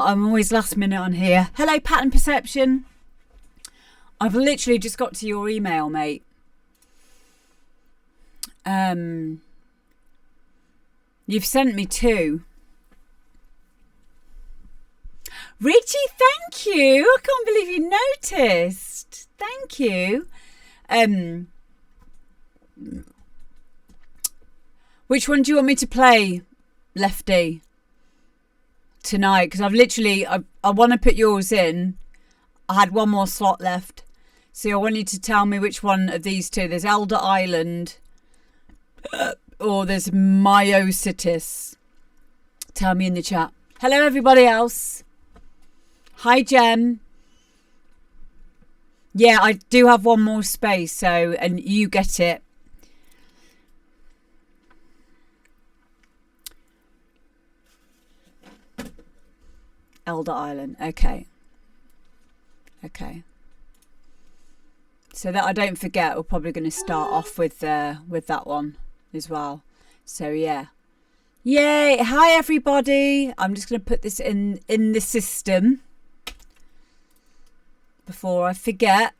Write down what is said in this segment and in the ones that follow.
I'm always last minute on here. Hello, Pattern Perception. I've literally just got to your email, mate. You've sent me 2. Richie, thank you. I can't believe you noticed. Thank you. Which one do you want me to play, Lefty, tonight? Because I want to put yours in. I had one more slot left. So I want you to tell me which one of these 2. There's Elder Island or there's Myositis. Tell me in the chat. Hello, everybody else. Hi, Jem. Yeah, I do have one more space, and you get it. Elder Island. Okay. So that I don't forget, we're probably going to start off with that one as well. So yeah. Yay! Hi everybody. I'm just going to put this in the system before I forget.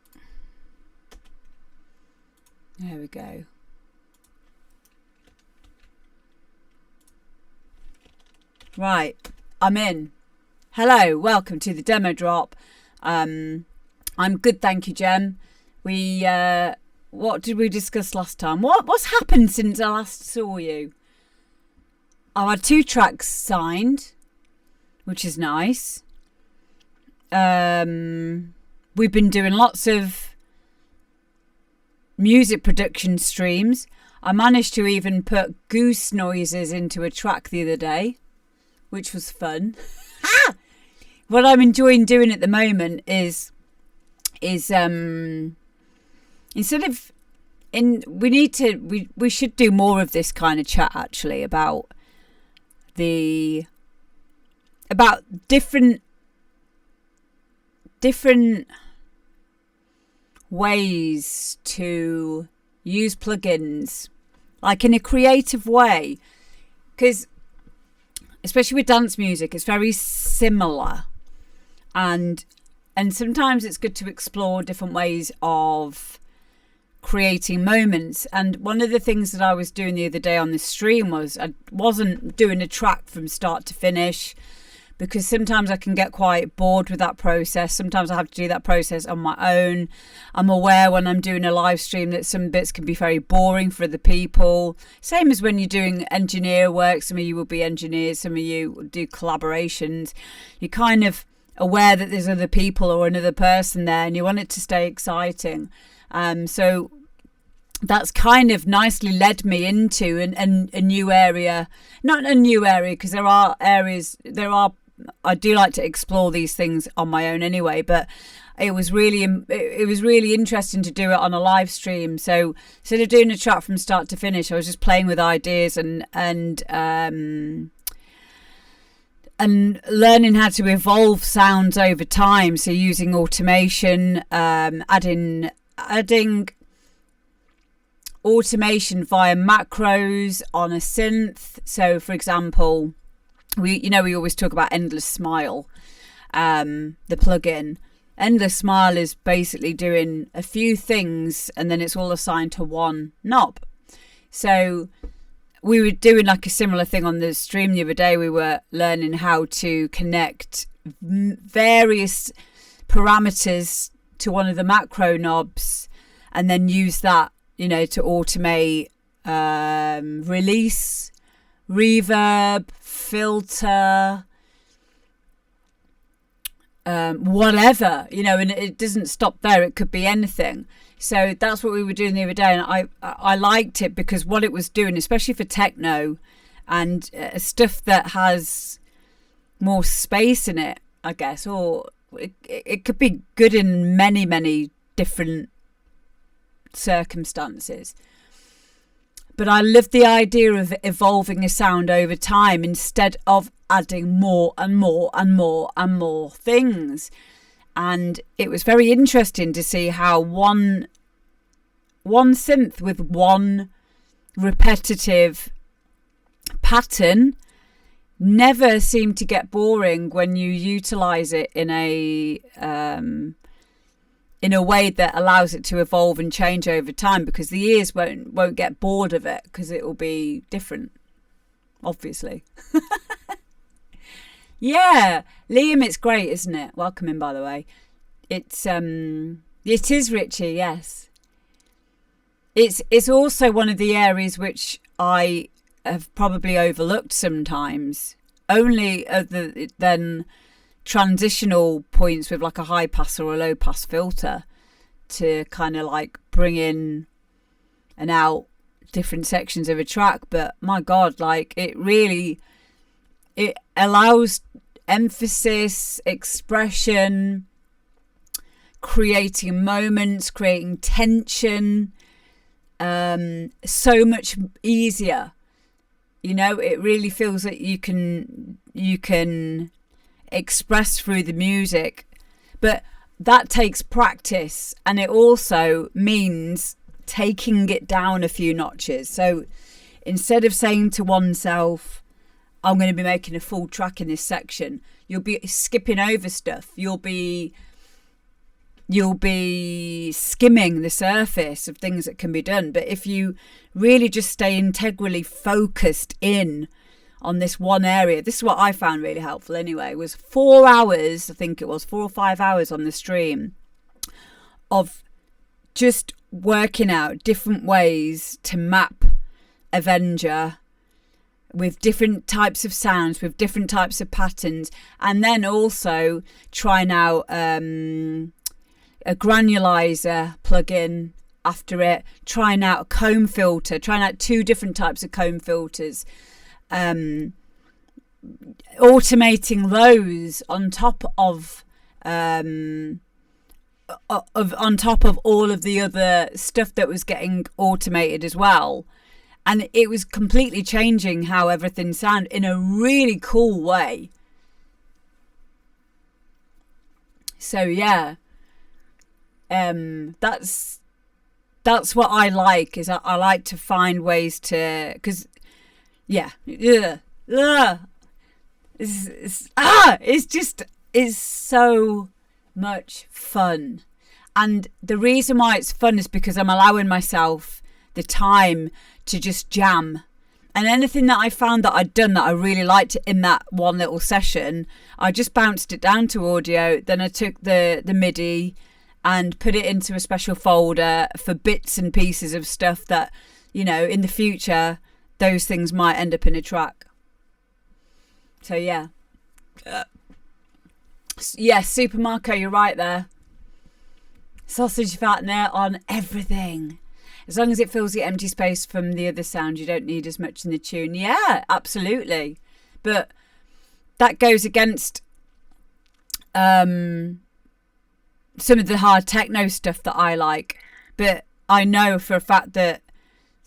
There we go. Right, I'm in. Hello, welcome to the demo drop. I'm good, thank you, Jem. What did we discuss last time? What's happened since I last saw you? I had 2 tracks signed, which is nice. We've been doing lots of music production streams. I managed to even put goose noises into a track the other day, which was fun. What I'm enjoying doing at the moment is instead of we should do more of this kind of chat actually about different ways to use plugins, like in a creative way, because especially with dance music, it's very similar, and sometimes it's good to explore different ways of creating moments. And one of the things that I was doing the other day on the stream was I wasn't doing a track from start to finish, because sometimes I can get quite bored with that process. Sometimes I have to do that process on my own. I'm aware when I'm doing a live stream that some bits can be very boring for other people. Same as when you're doing engineer work. Some of you will be engineers, some of you do collaborations. You're kind of aware that there's other people or another person there, and you want it to stay exciting. So that's kind of nicely led me into a new area. Not a new area, because I do like to explore these things on my own anyway, but it was really interesting to do it on a live stream. So instead of doing a track from start to finish, I was just playing with ideas and learning how to evolve sounds over time. So using automation, adding automation via macros on a synth. So for example, we always talk about Endless Smile, the plugin. Endless Smile is basically doing a few things and then it's all assigned to one knob. So we were doing like a similar thing on the stream the other day. We were learning how to connect various parameters to one of the macro knobs and then use that, to automate release, reverb, filter, whatever, and it doesn't stop there. It could be anything. So that's what we were doing the other day, and I liked it because what it was doing, especially for techno and stuff that has more space in it, I guess, or it could be good in many, many different circumstances. But I love the idea of evolving a sound over time instead of adding more and more and more and more things. And it was very interesting to see how one synth with one repetitive pattern never seem to get boring when you utilize it in a way that allows it to evolve and change over time, because the ears won't get bored of it, because it will be different, obviously. Yeah, Liam, it's great, isn't it? Welcome in, by the way. It is Richie, yes. It's also one of the areas which I have probably overlooked sometimes, only other than transitional points with like a high pass or a low pass filter to kind of like bring in and out different sections of a track. But my God, like it allows emphasis, expression, creating moments, creating tension, so much easier. You know, it really feels that you can express through the music, but that takes practice, and it also means taking it down a few notches. So instead of saying to oneself, I'm going to be making a full track in this section, you'll be skipping over stuff. You'll be skimming the surface of things that can be done. But if you really just stay integrally focused in on this one area, this is what I found really helpful anyway, was 4 hours, I think it was 4 or 5 hours on the stream of just working out different ways to map Avenger with different types of sounds, with different types of patterns, and then also trying out a granulizer plugin after it, trying out a comb filter, trying out 2 different types of comb filters, automating those on top of all of the other stuff that was getting automated as well. And it was completely changing how everything sounded in a really cool way. So yeah, that's what I like, is I like to find ways to, because it's so much fun. And the reason why it's fun is because I'm allowing myself the time to just jam. And anything that I found that I'd done that I really liked in that one little session, I just bounced it down to audio. Then I took the MIDI and put it into a special folder for bits and pieces of stuff that, you know, in the future, those things might end up in a track. So yeah. Yes, Super Marco, you're right there. Sausage fattener on everything. As long as it fills the empty space from the other sound, you don't need as much in the tune. Yeah, absolutely. But that goes against some of the hard techno stuff that I like. But I know for a fact that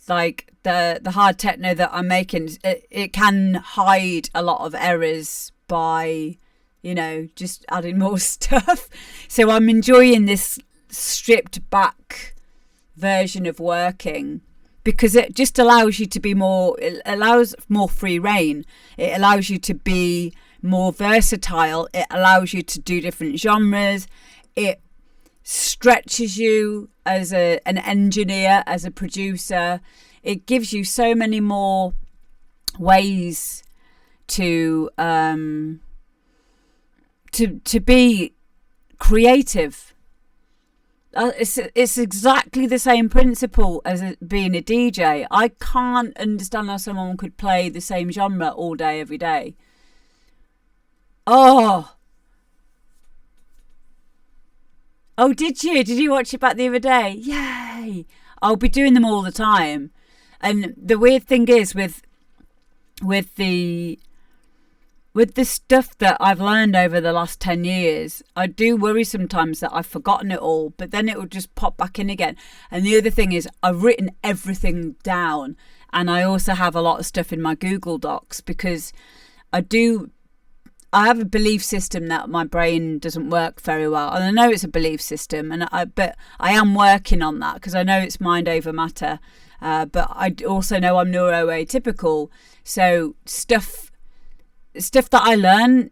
like the hard techno that I'm making, it can hide a lot of errors by, you know, just adding more stuff. So I'm enjoying this stripped back version of working, because it just allows you to be more, it allows more free reign, it allows you to be more versatile, it allows you to do different genres, it stretches you as an engineer, as a producer. It gives you so many more ways to be creative. It's exactly the same principle as being a DJ. I can't understand how someone could play the same genre all day, every day. Oh, did you? Did you watch it back the other day? Yay! I'll be doing them all the time. And the weird thing is with the stuff that I've learned over the last 10 years, I do worry sometimes that I've forgotten it all, but then it will just pop back in again. And the other thing is I've written everything down, and I also have a lot of stuff in my Google Docs, because I have a belief system that my brain doesn't work very well. And I know it's a belief system, but I am working on that, because I know it's mind over matter. But I also know I'm neuroatypical, so stuff stuff that I learn,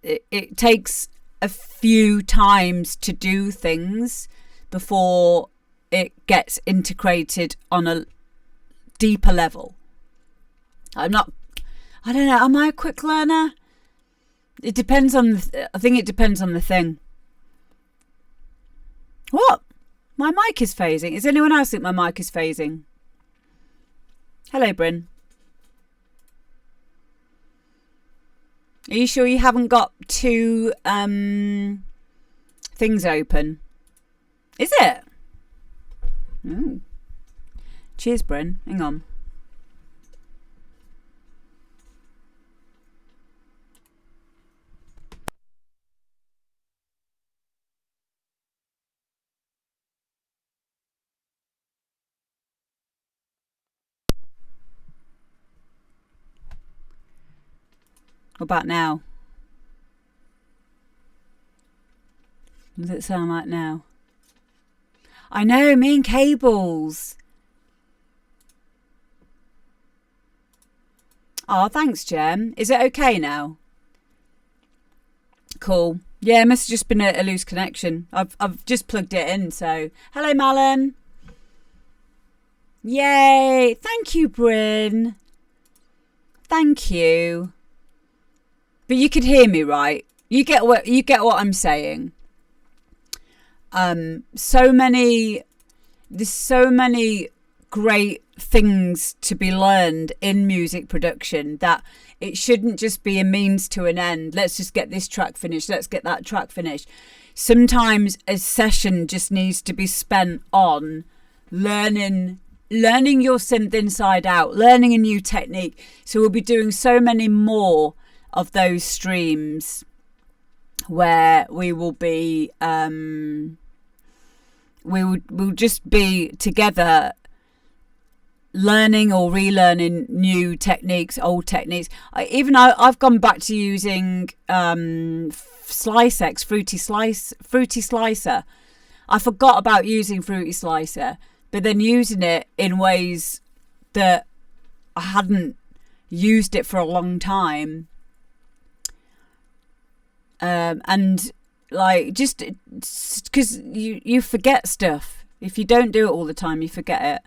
it takes a few times to do things before it gets integrated on a deeper level. I don't know, am I a quick learner? It depends on I think it depends on the thing. What? My mic is phasing. Does anyone else think my mic is phasing? Hello, Bryn. Are you sure you haven't got two things open? Is it? Ooh. Cheers, Bryn. Hang on. What about now? What does it sound like now? I know, me and cables. Oh, thanks, Jem. Is it okay now? Cool. Yeah, it must have just been a loose connection. I've just plugged it in, so... Hello, Malin. Yay! Thank you, Bryn. Thank you. But you could hear me, right? You get what I'm saying. There's so many great things to be learned in music production that it shouldn't just be a means to an end. Let's just get this track finished. Let's get that track finished. Sometimes a session just needs to be spent on learning your synth inside out, learning a new technique. So we'll be doing so many more of those streams where we will be we'll just be together learning or relearning new techniques, old techniques. I've gone back to using SliceX, Fruity Slicer. I forgot about using Fruity Slicer, but then using it in ways that I hadn't used it for a long time. And like, just because you forget stuff. If you don't do it all the time, you forget it.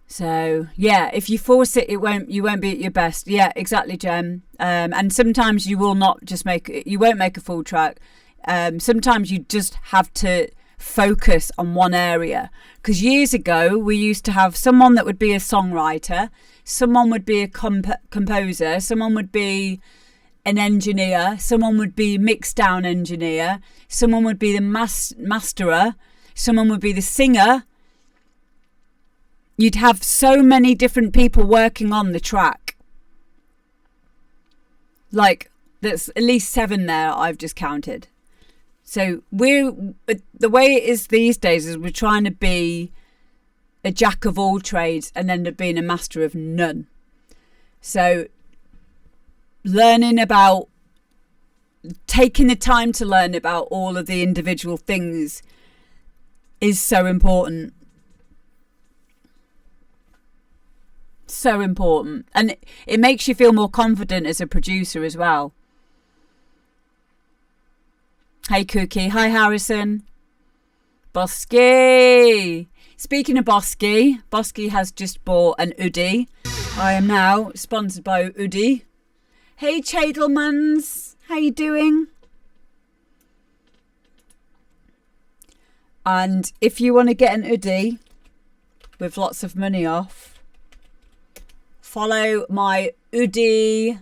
So yeah, if you force it, you won't be at your best. Yeah, exactly, Jem. And sometimes you will not just you won't make a full track. Sometimes you just have to focus on one area. Because years ago, we used to have someone that would be a songwriter, someone would be a composer, someone would be an engineer, someone would be mix down engineer, someone would be the masterer, someone would be the singer. You'd have so many different people working on the track. Like, there's at least 7 there I've just counted. So the way it is these days is we're trying to be a jack of all trades and end up being a master of none. So taking the time to learn about all of the individual things is so important. So important. And it makes you feel more confident as a producer as well. Hey Cookie. Hi Harrison. Bosky. Speaking of Bosky, Bosky has just bought an hoodie. I am now sponsored by hoodie. Hey Chadelmans, how you doing? And if you want to get an hoodie with lots of money off, follow my hoodie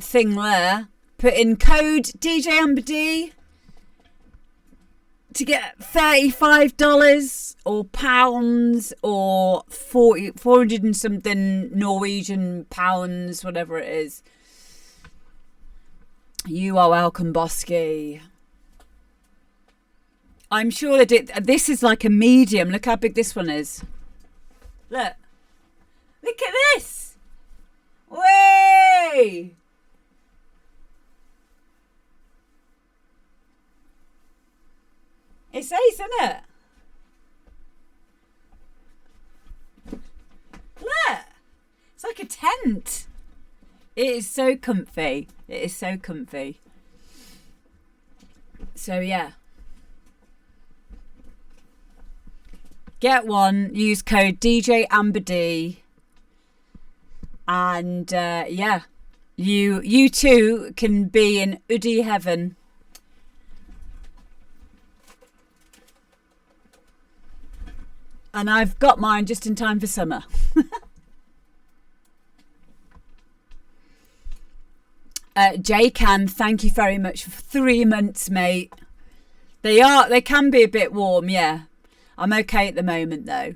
thing there. Put in code DJ Amber D to get $35 or pounds or 400 and something Norwegian pounds, whatever it is. You are welcome, Bosky. I'm sure this is like a medium. Look how big this one is. Look at this. Way. It's ace, isn't it? Look. It's like a tent. It is so comfy. It is so comfy. So yeah. Get one. Use code DJAmberD. And yeah. You too can be in hoodie heaven. And I've got mine just in time for summer. J-Can, thank you very much for 3 months, mate. They can be a bit warm, yeah. I'm okay at the moment, though.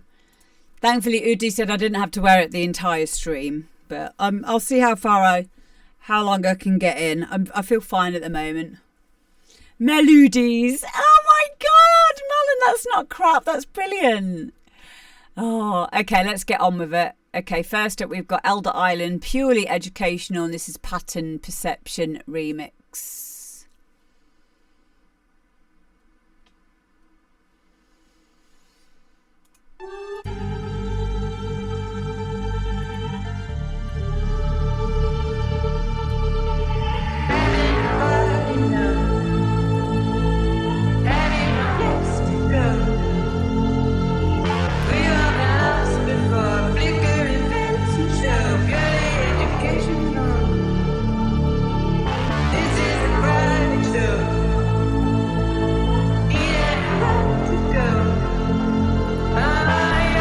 Thankfully, Udi said I didn't have to wear it the entire stream. But I'll see how long I can get in. I feel fine at the moment. Melodies. Oh, my God, Melon, that's not crap. That's brilliant. Oh, okay, let's get on with it. Okay, first up, we've got Elder Island, purely educational, and this is Pattern Perception Remix. I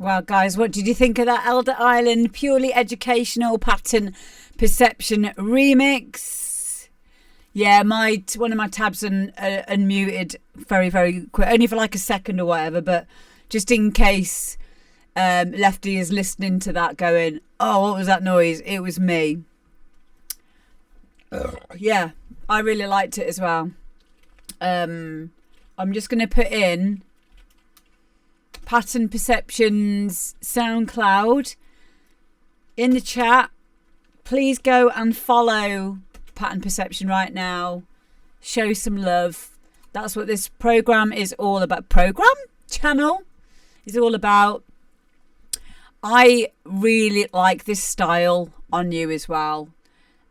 Well, guys, what did you think of that Elder Island purely educational pattern perception remix? Yeah, one of my tabs unmuted very, very quick, only for like a second or whatever, but just in case Lefty is listening to that going, oh, what was that noise? It was me. Yeah, I really liked it as well. I'm just going to put in Pattern Perceptions SoundCloud in the chat. Please go and follow Pattern Perception right now. Show some love. That's what this program is all about. Channel is all about. I really like this style on you as well.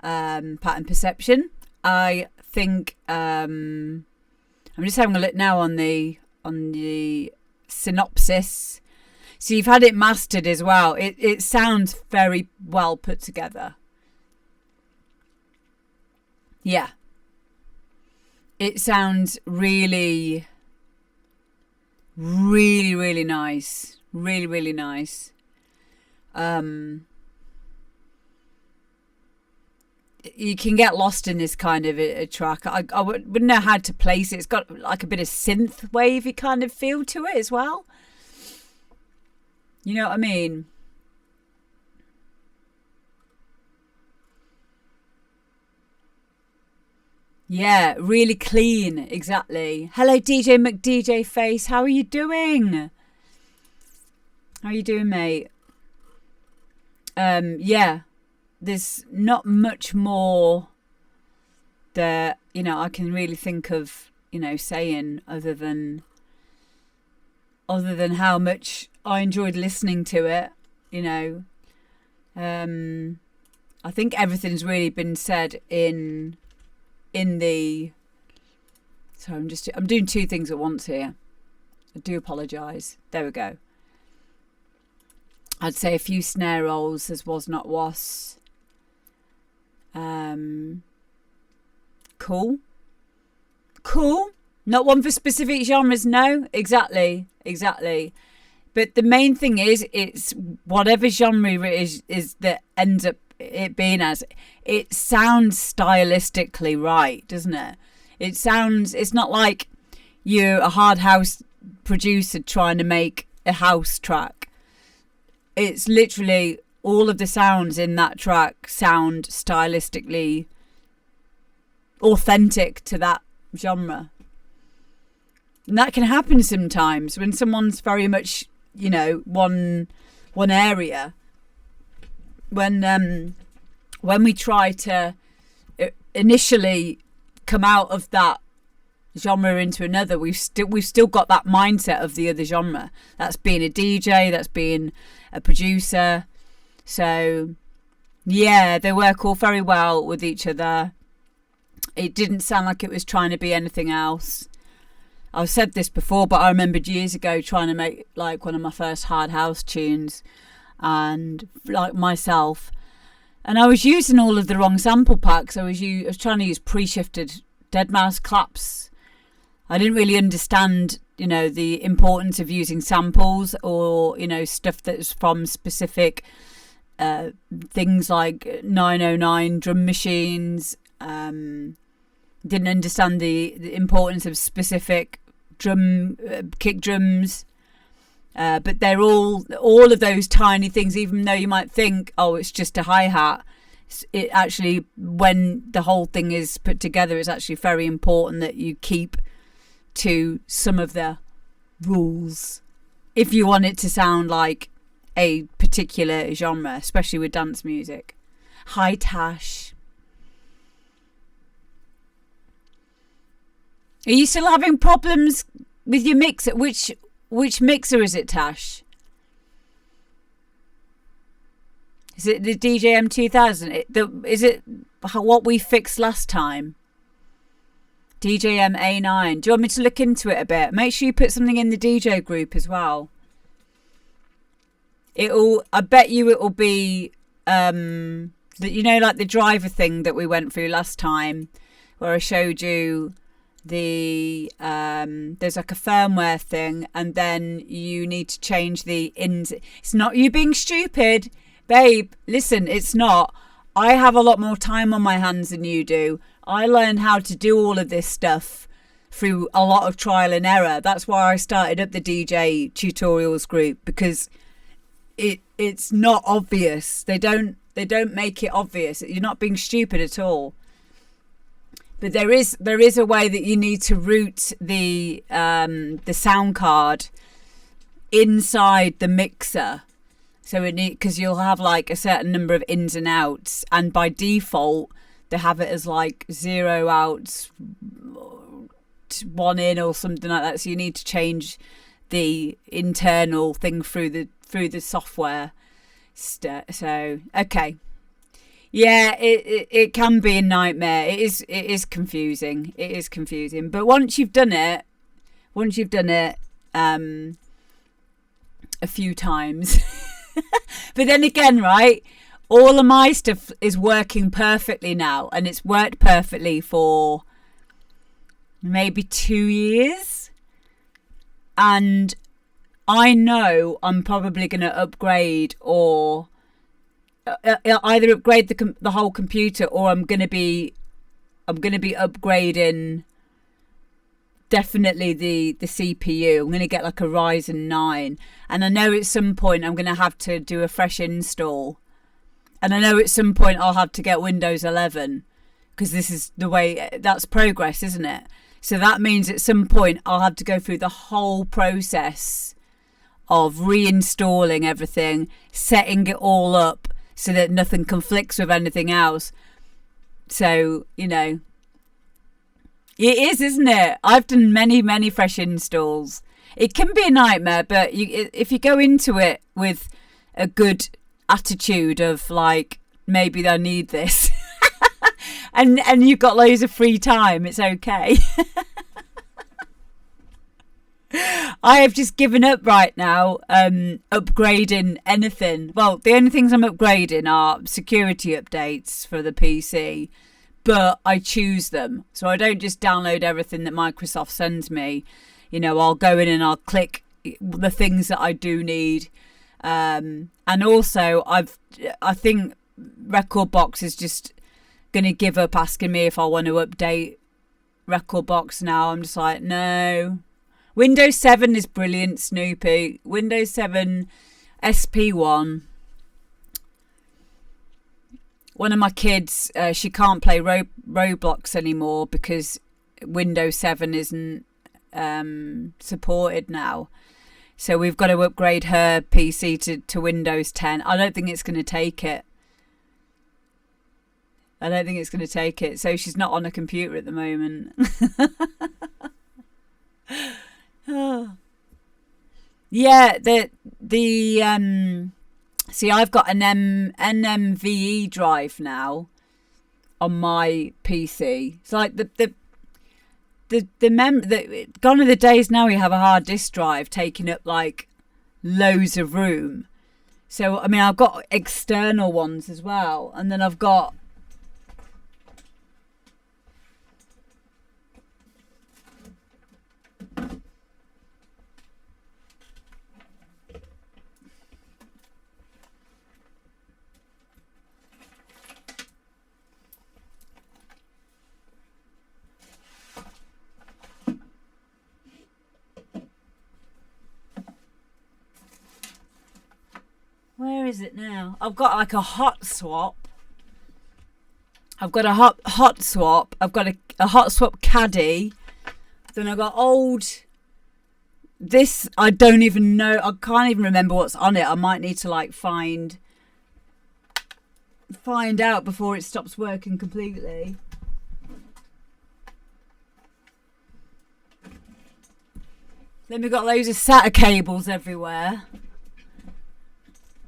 Pattern Perception. I think I'm just having a look now on the synopsis. So you've had it mastered as well. It sounds very well put together. Yeah. It sounds really, really, really nice. Really, really nice. You can get lost in this kind of a track. I wouldn't know how to place it. It's got like a bit of synth wavy kind of feel to it as well. You know what I mean? Yeah, really clean. Exactly. Hello, DJ McDJ Face. How are you doing? How are you doing, mate? Yeah. There's not much more that, I can really think of, saying other than how much I enjoyed listening to it, I think everything's really been said in the... Sorry, I'm doing two things at once here. I do apologise. There we go. I'd say a few snare rolls as was not was. Cool. Not one for specific genres, no. Exactly. But the main thing is, it's whatever genre it is that ends up it being as, it sounds stylistically right, doesn't it? It's not like you're a hard house producer trying to make a house track. It's literally all of the sounds in that track sound stylistically authentic to that genre. And that can happen sometimes when someone's very much, one area. When we try to initially come out of that genre into another, we've still got that mindset of the other genre. That's being a DJ, that's being a producer. So, yeah, they work all very well with each other. It didn't sound like it was trying to be anything else. I've said this before, but I remembered years ago trying to make like one of my first hard house tunes, and like myself, and I was using all of the wrong sample packs. I was trying to use pre-shifted deadmau5 claps. I didn't really understand, the importance of using samples or, stuff that's from specific things like 909 drum machines. Didn't understand the importance of specific kick drums. But they're all of those tiny things, even though you might think, oh, it's just a hi-hat. It actually, when the whole thing is put together, it's actually very important that you keep to some of the rules if you want it to sound like a particular genre, especially with dance music. Hi, Tash. Are you still having problems with your mixer? Which mixer is it, Tash? Is it the DJM 2000? Is it what we fixed last time? DJM A9. Do you want me to look into it a bit? Make sure you put something in the DJ group as well. I bet you it will be, like the driver thing that we went through last time, where I showed you there's like a firmware thing, and then you need to change the ins. It's not you being stupid, babe. Listen, it's not. I have a lot more time on my hands than you do. I learned how to do all of this stuff through a lot of trial and error. That's why I started up the DJ tutorials group, because it's not obvious. They don't make it obvious. You're not being stupid at all. But there is a way that you need to route the sound card inside the mixer. So because you'll have like a certain number of ins and outs, and by default they have it as like 0 outs, 1 in or something like that. So you need to change the internal thing through the software. So okay, yeah, it can be a nightmare. It is confusing. It is confusing. But once you've done it, a few times. But then again, right, all of my stuff is working perfectly now, and it's worked perfectly for maybe 2 years, and I know I'm probably going to upgrade, or either upgrade the whole computer, or I'm going to be upgrading definitely the CPU. I'm going to get like a Ryzen 9, and I know at some point I'm going to have to do a fresh install, and I know at some point I'll have to get Windows 11, because this is the way, that's progress, isn't it? So that means at some point I'll have to go through the whole process of reinstalling everything, setting it all up so that nothing conflicts with anything else. So, you know, it is, isn't it? I've done many fresh installs. It can be a nightmare, but if you go into it with a good attitude of like, maybe I need this, and you've got loads of free time, it's okay. I have just given up right now upgrading anything. Well, the only things I'm upgrading are security updates for the PC, but I choose them. So I don't just download everything that Microsoft sends me. You know, I'll go in and I'll click the things that I do need. And also, I think Rekordbox is just going to give up asking me if I want to update Rekordbox now. I'm just like, no. Windows 7 is brilliant, Snoopy. Windows 7 SP1. One of my kids, she can't play Roblox anymore because Windows 7 isn't supported now. So we've got to upgrade her PC to Windows 10. I don't think it's going to take it. So she's not on a computer at the moment. Yeah, see, I've got an NVMe drive now on my PC. It's like gone are the days now you have a hard disk drive taking up like loads of room. So I mean, I've got external ones as well, and then I've got where is it now? I've got like a hot swap. I've got a hot swap. I've got a hot swap caddy. Then I've got old. This I don't even know. I can't even remember what's on it. I might need to like find out before it stops working completely. Then we've got loads of SATA cables everywhere.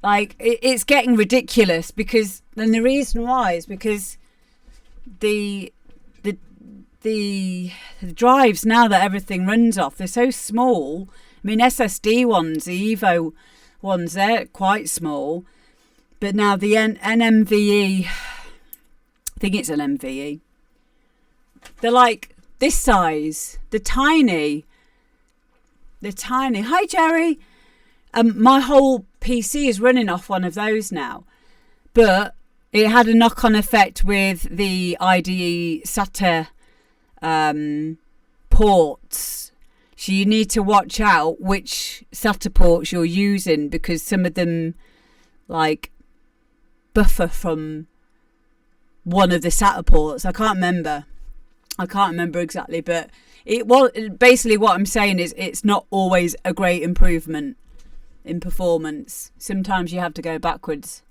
Like, it's getting ridiculous, because then the reason why is because the drives now that everything runs off, they're so small. I mean, SSD ones, the Evo ones, they're quite small. But now the NVMe, I think it's an NVMe. They're like this size, the tiny. Hi, Jerry. My whole PC is running off one of those now, but it had a knock-on effect with the IDE SATA ports. So you need to watch out which SATA ports you're using, because some of them like buffer from one of the SATA ports. I can't remember exactly, but it was basically what I'm saying is it's not always a great improvement in performance. Sometimes you have to go backwards.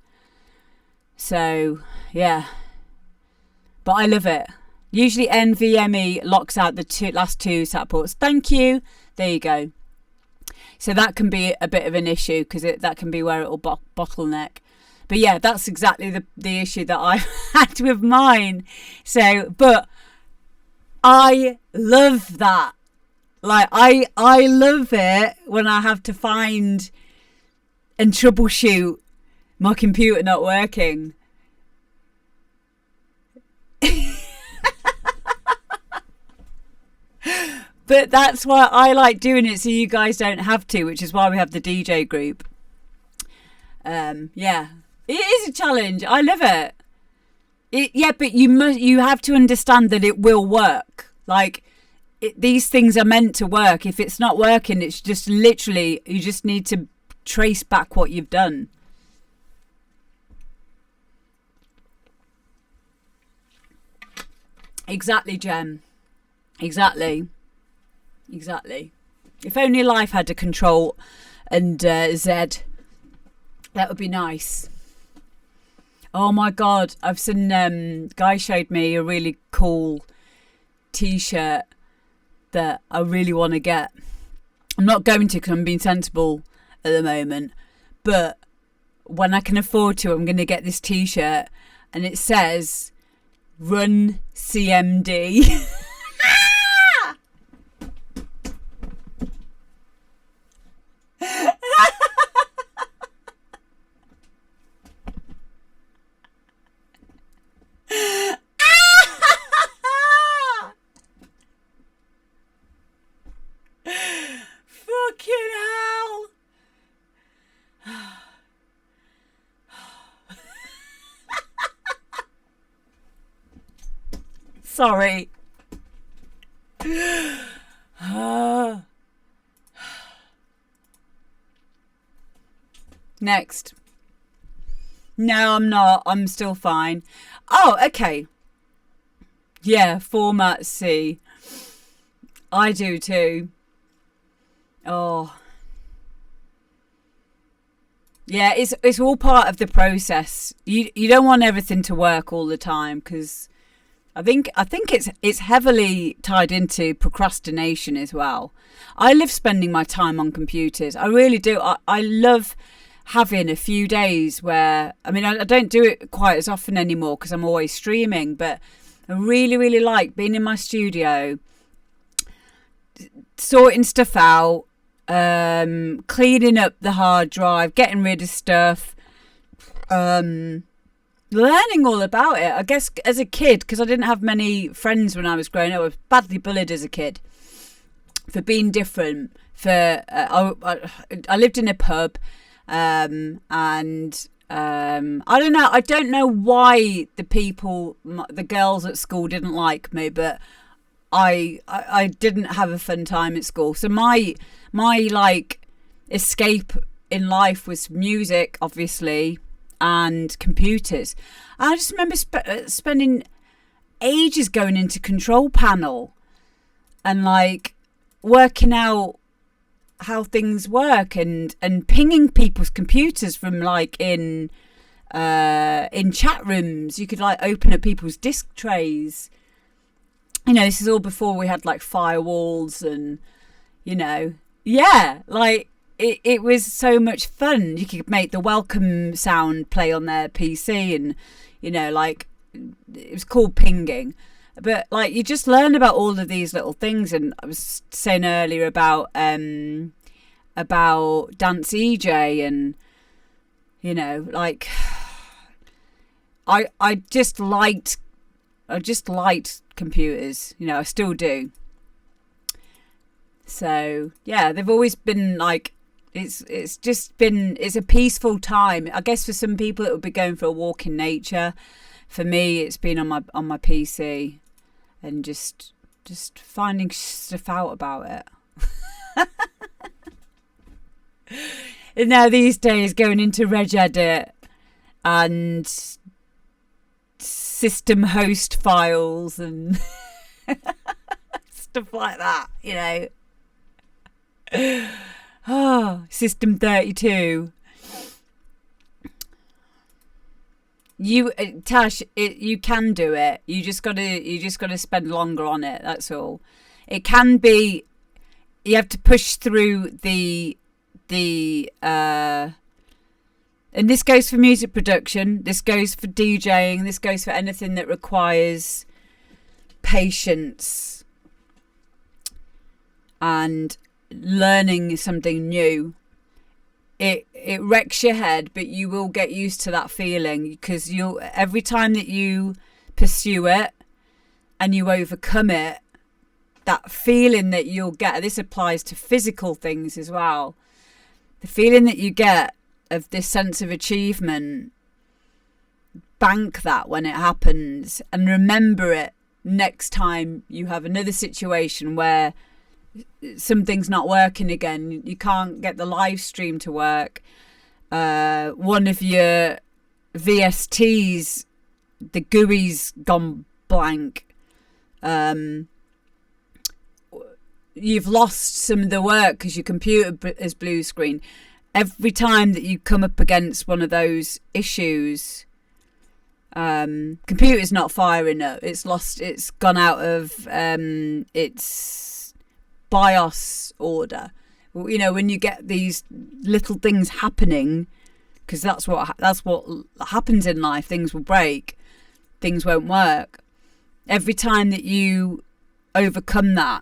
So yeah, but I love it. Usually NVMe locks out the last two SATA ports. Thank you. There you go. So that can be a bit of an issue, because that can be where it will bottleneck. But yeah, that's exactly the issue that I've had with mine. So, but I love that. Like, I love it when I have to find and troubleshoot my computer not working. But that's why I like doing it, so you guys don't have to, which is why we have the DJ group. Yeah, it is a challenge. I love it. Yeah, but you have to understand that it will work. Like, these things are meant to work. If it's not working, it's just literally, you just need to trace back what you've done. Exactly, Jem. Exactly. If only life had a control and Z, that would be nice. Oh my God, I've seen Guy showed me a really cool t-shirt that I really want to get. I'm not going to, because I'm being sensible at the moment, but when I can afford to, I'm going to get this t-shirt, and it says "Run CMD." Fucking hell. Sorry. Next. No, I'm not. I'm still fine. Oh, okay. Yeah, format C. I do too. Oh. Yeah, it's all part of the process. You don't want everything to work all the time, because I think it's heavily tied into procrastination as well. I love spending my time on computers. I really do. I love having a few days where, I mean, I don't do it quite as often anymore because I'm always streaming, but I really, really like being in my studio, sorting stuff out, cleaning up the hard drive, getting rid of stuff, learning all about it. I guess as a kid, because I didn't have many friends when I was growing up, I was badly bullied as a kid for being different. I lived in a pub, and I don't know why the girls at school didn't like me, but I didn't have a fun time at school. So my like escape in life was music, obviously, and computers. I just remember spending ages going into Control Panel and like working out how things work and pinging people's computers from like in chat rooms. You could like open up people's disk trays. You know, this is all before we had like firewalls and, you know, yeah, like it was so much fun. You could make the welcome sound play on their PC and, you know, like it was called pinging. But like you just learn about all of these little things. And I was saying earlier about Dance EJ and, you know, like I just liked I just liked computers, I still do. So yeah, they've always been like, it's a peaceful time. I guess for some people it would be going for a walk in nature. For me, it's been on my PC and just finding stuff out about it. And now these days going into Regedit and system host files and stuff like that, System 32. Tash, you can do it. You just gotta spend longer on it. That's all. It can be. You have to push through the and this goes for music production. This goes for DJing. This goes for anything that requires patience and learning something new. It wrecks your head, but you will get used to that feeling, because every time that you pursue it and you overcome it, that feeling that you'll get, this applies to physical things as well, the feeling that you get of this sense of achievement, bank that when it happens and remember it next time you have another situation where something's not working again. You can't get the live stream to work. One of your VSTs, the GUI's gone blank. You've lost some of the work because your computer is blue screen. Every time that you come up against one of those issues, computer's not firing up. It's gone out of its BIOS order. When you get these little things happening, because that's what happens in life. Things will break, things won't work. Every time that you overcome that,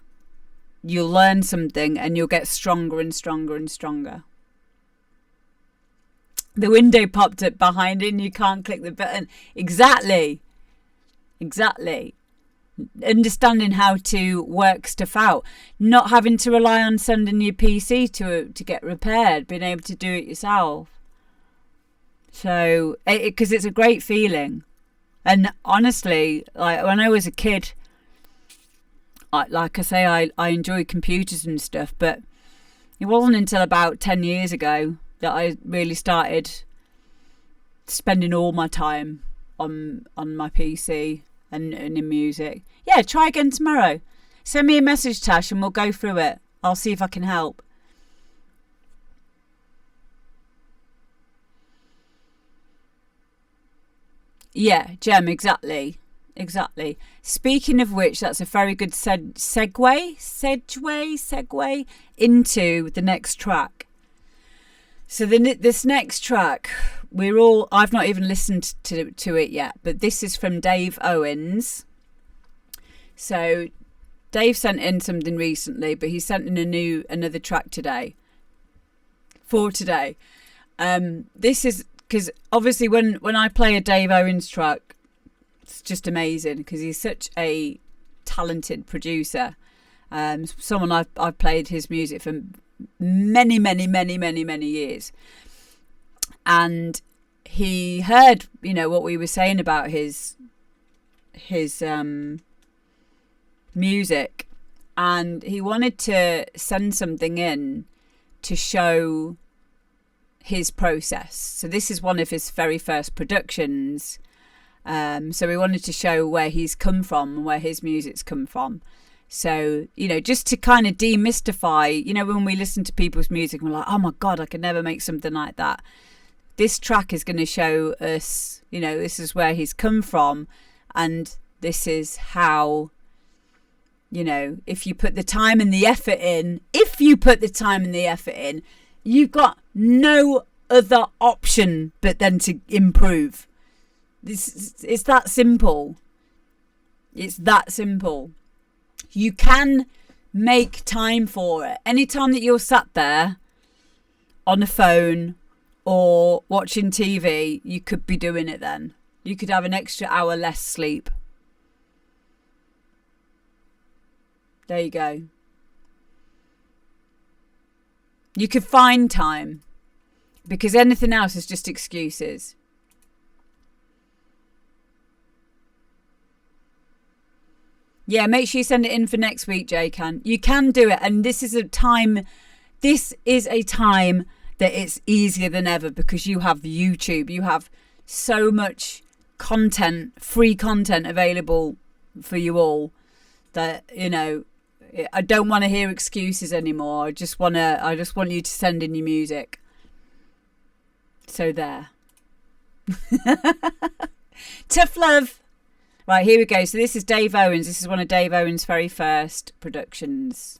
you'll learn something and you'll get stronger and stronger and stronger. The window popped up behind it and you can't click the button. Exactly. Understanding how to work stuff out, not having to rely on sending your PC to get repaired, being able to do it yourself. So, because it's a great feeling. And honestly, like when I was a kid, like I say, I enjoyed computers and stuff, but it wasn't until about 10 years ago that I really started spending all my time on my PC and in music. Yeah, try again tomorrow. Send me a message, Tash, and we'll go through it. I'll see if I can help. Yeah, Jem, exactly. Speaking of which, that's a very good segue into the next track. So this next track, I've not even listened to it yet, but this is from Dave Owens. So Dave sent in something recently, but he sent in another track today. This is because obviously when I play a Dave Owens track, it's just amazing because he's such a talented producer. Someone I've played his music for many years, and he heard what we were saying about his music, and he wanted to send something in to show his process. So this is one of his very first productions, so we wanted to show where he's come from and where his music's come from. So, just to kind of demystify, when we listen to people's music, we're like, oh my God, I could never make something like that. This track is going to show us, this is where he's come from. And this is how, if you put the time and the effort in, you've got no other option but then to improve. It's that simple. You can make time for it. Anytime that you're sat there on a phone or watching TV, you could be doing it then. You could have an extra hour less sleep. There you go. You could find time, because anything else is just excuses. Yeah, make sure you send it in for next week, J-Can. You can do it, and this is a time that it's easier than ever, because you have YouTube. You have so much content, free content available for you all, that, you know, I don't want to hear excuses anymore. I just want you to send in your music. So there. Tough love. Right, here we go. So this is Dave Owens. This is one of Dave Owens' very first productions.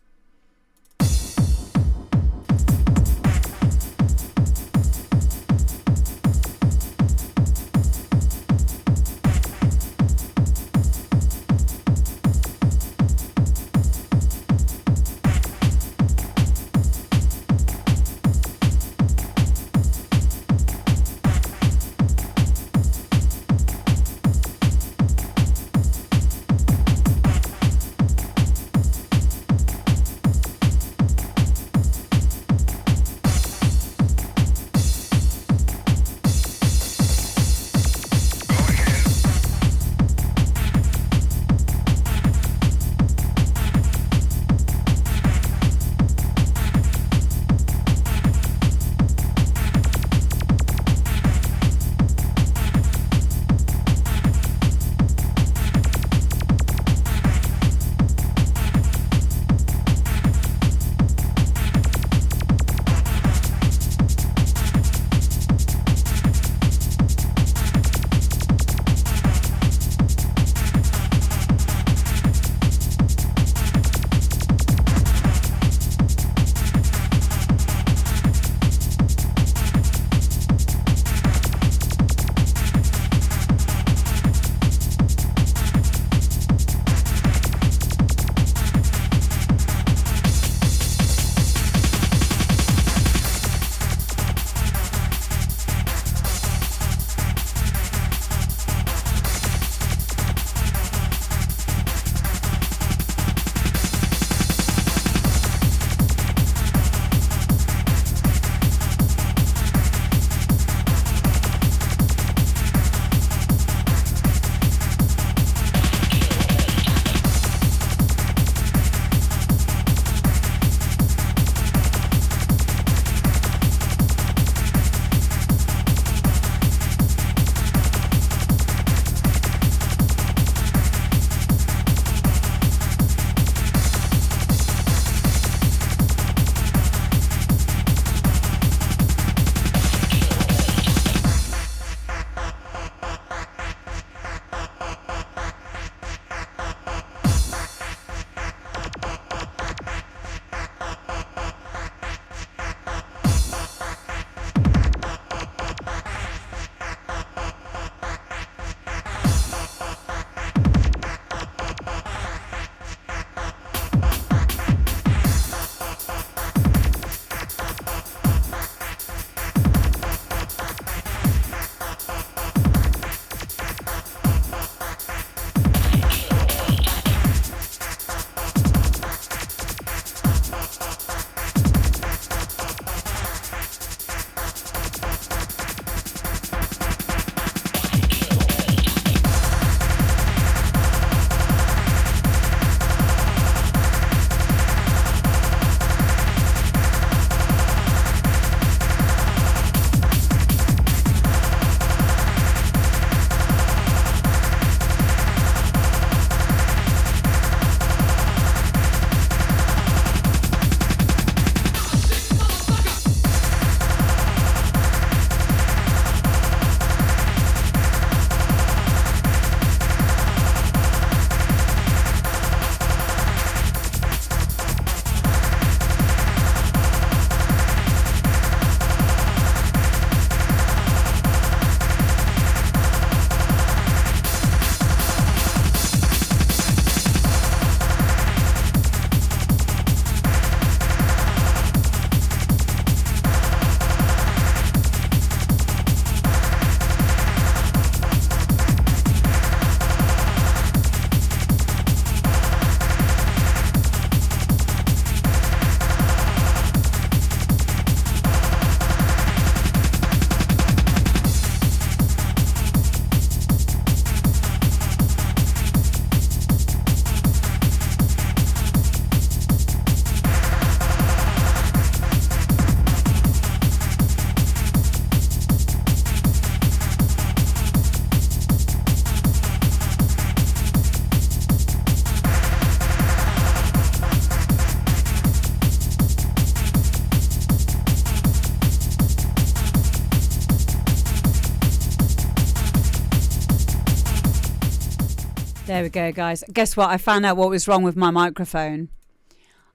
There we go, guys. Guess what? I found out what was wrong with my microphone.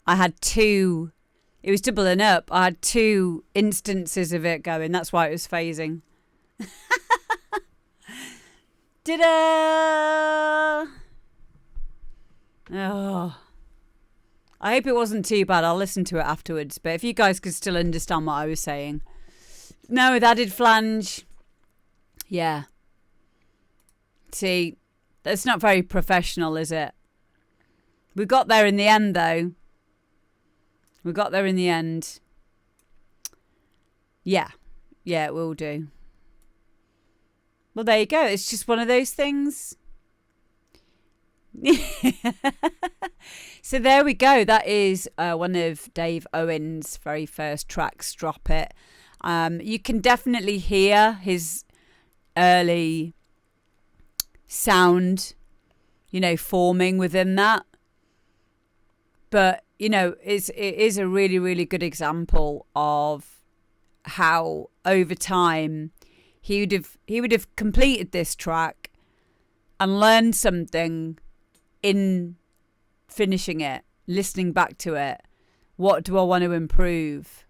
I had two. It was doubling up. I had two instances of it going. That's why it was phasing. Ta-da! Oh. I hope it wasn't too bad. I'll listen to it afterwards. But if you guys could still understand what I was saying. No, with added flange. Yeah. See, that's not very professional, is it? We got there in the end, though. We got there in the end. Yeah. Yeah, it will do. Well, there you go. It's just one of those things. So there we go. That is one of Dave Owen's very first tracks, Drop It. You can definitely hear his early sound, forming within that. But, it is a really, really good example of how over time he would have completed this track and learned something in finishing it, listening back to it. What do I want to improve?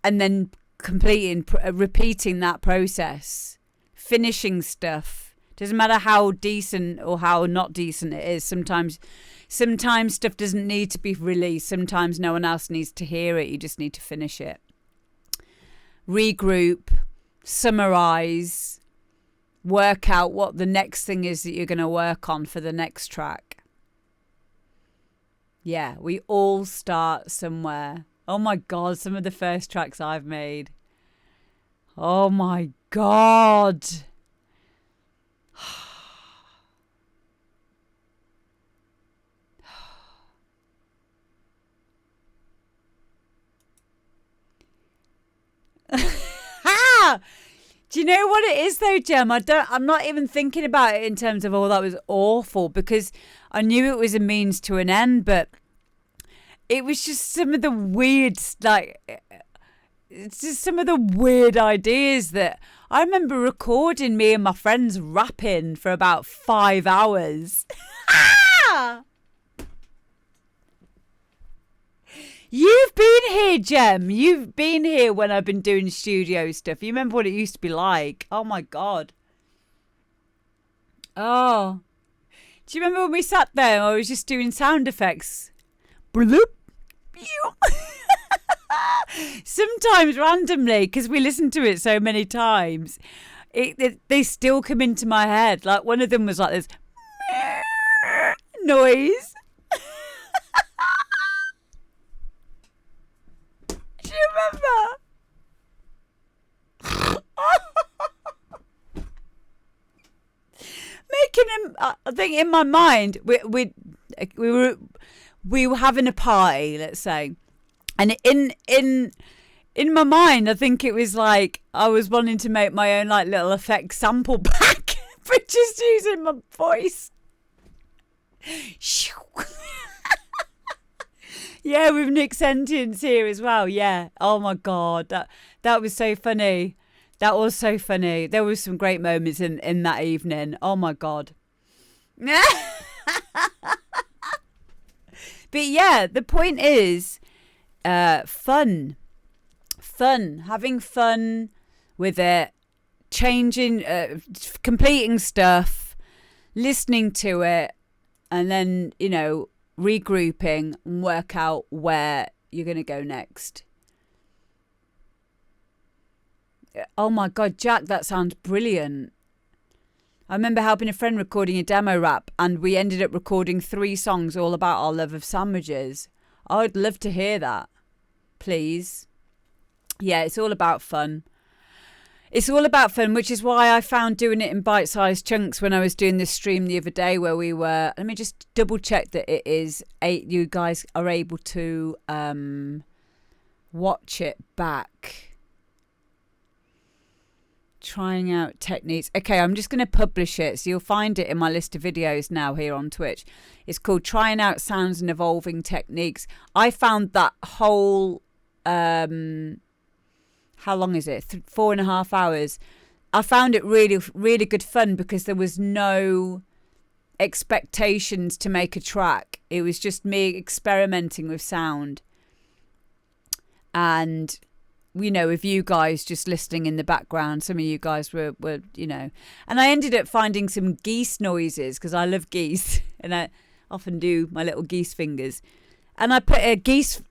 And then repeating that process, finishing stuff. Doesn't matter how decent or how not decent it is. Sometimes stuff doesn't need to be released. Sometimes no one else needs to hear it. You just need to finish it. Regroup, summarize, work out what the next thing is that you're going to work on for the next track. Yeah, we all start somewhere. Oh my God, some of the first tracks I've made. Oh my God. Do you know what it is though, Jem? I'm not even thinking about it in terms of, oh, that was awful, because I knew it was a means to an end, but it was just some of the weird, it's just some of the weird ideas that I remember recording me and my friends rapping for about 5 hours. You've been here, Jem. You've been here when I've been doing studio stuff. You remember what it used to be like? Oh, my God. Oh. Do you remember when we sat there and I was just doing sound effects? Bloop. Sometimes randomly, because we listen to it so many times, they still come into my head. Like one of them was like this noise. Do you remember? Making him, I think in my mind, we were having a party, let's say, and in my mind, I think it was like I was wanting to make my own like little effect sample pack, but just using my voice. Yeah, with Nick Sentience here as well. Yeah. Oh my God, that was so funny. That was so funny. There was some great moments in that evening. Oh my God. But yeah, the point is fun, having fun with it, changing, completing stuff, listening to it, and then, regrouping and work out where you're going to go next. Oh my God, Jack, that sounds brilliant. I remember helping a friend recording a demo rap, and we ended up recording 3 songs all about our love of sandwiches. I would love to hear that, please. Yeah, it's all about fun. It's all about fun, which is why I found doing it in bite-sized chunks when I was doing this stream the other day where we were... Let me just double check that it is 8. You guys are able to watch it back. Trying out techniques. Okay, I'm just going to publish it. So you'll find it in my list of videos now here on Twitch. It's called Trying Out Sounds and Evolving Techniques. I found that whole... how long is it? 4.5 hours. I found it really, really good fun because there was no expectations to make a track. It was just me experimenting with sound. And, you know, with you guys just listening in the background, some of you guys were, you know. And I ended up finding some geese noises because I love geese. And I often do my little geese fingers. And I put a geese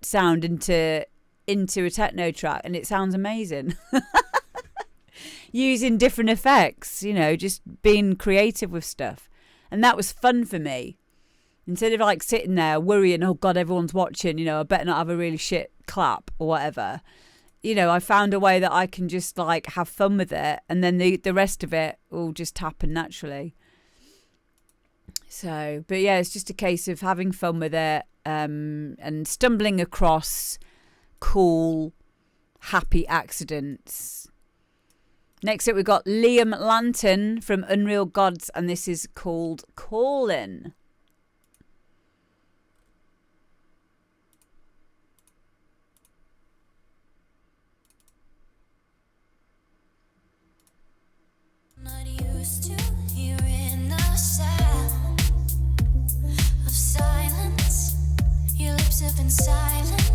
sound into a techno track, and it sounds amazing. Using different effects, you know, just being creative with stuff. And that was fun for me. Instead of like sitting there worrying, oh God, everyone's watching, you know, I better not have a really shit clap or whatever. You know, I found a way that I can just like have fun with it, and then the rest of it will just happen naturally. So, but yeah, it's just a case of having fun with it, and stumbling across cool, happy accidents. Next up, we've got Liam Lantern from Unreal Gods, and this is called Callin'. Not used to hearing the sound of silence. Your lips have been silent.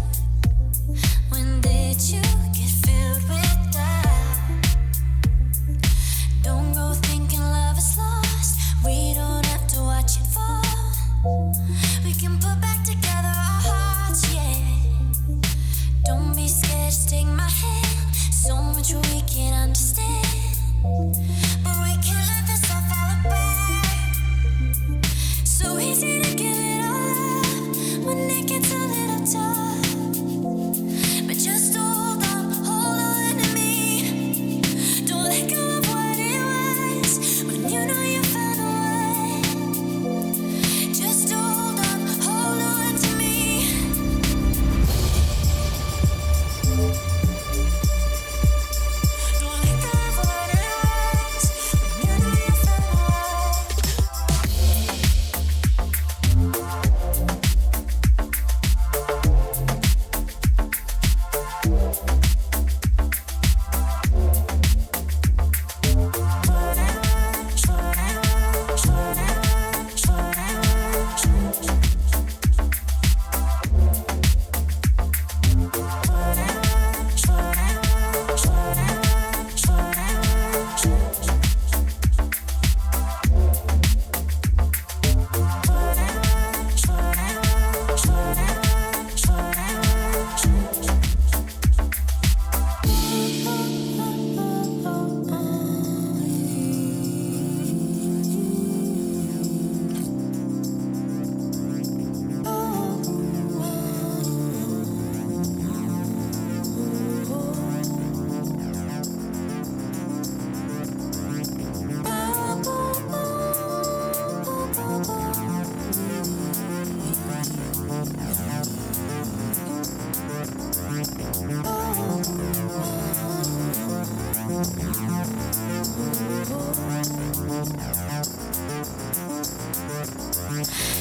When did you get filled with doubt? Don't go thinking love is lost. We don't have to watch it fall. We can put back together our hearts, yeah. Don't be scared, just take my hand. So much we can understand. But we can't let this all fall apart. So easy to give it all up when it gets a little tough. But just hold on to me. Don't let go of what it was when you know you found a way. Just hold on to me. Don't let go of what it was when you know you found a way.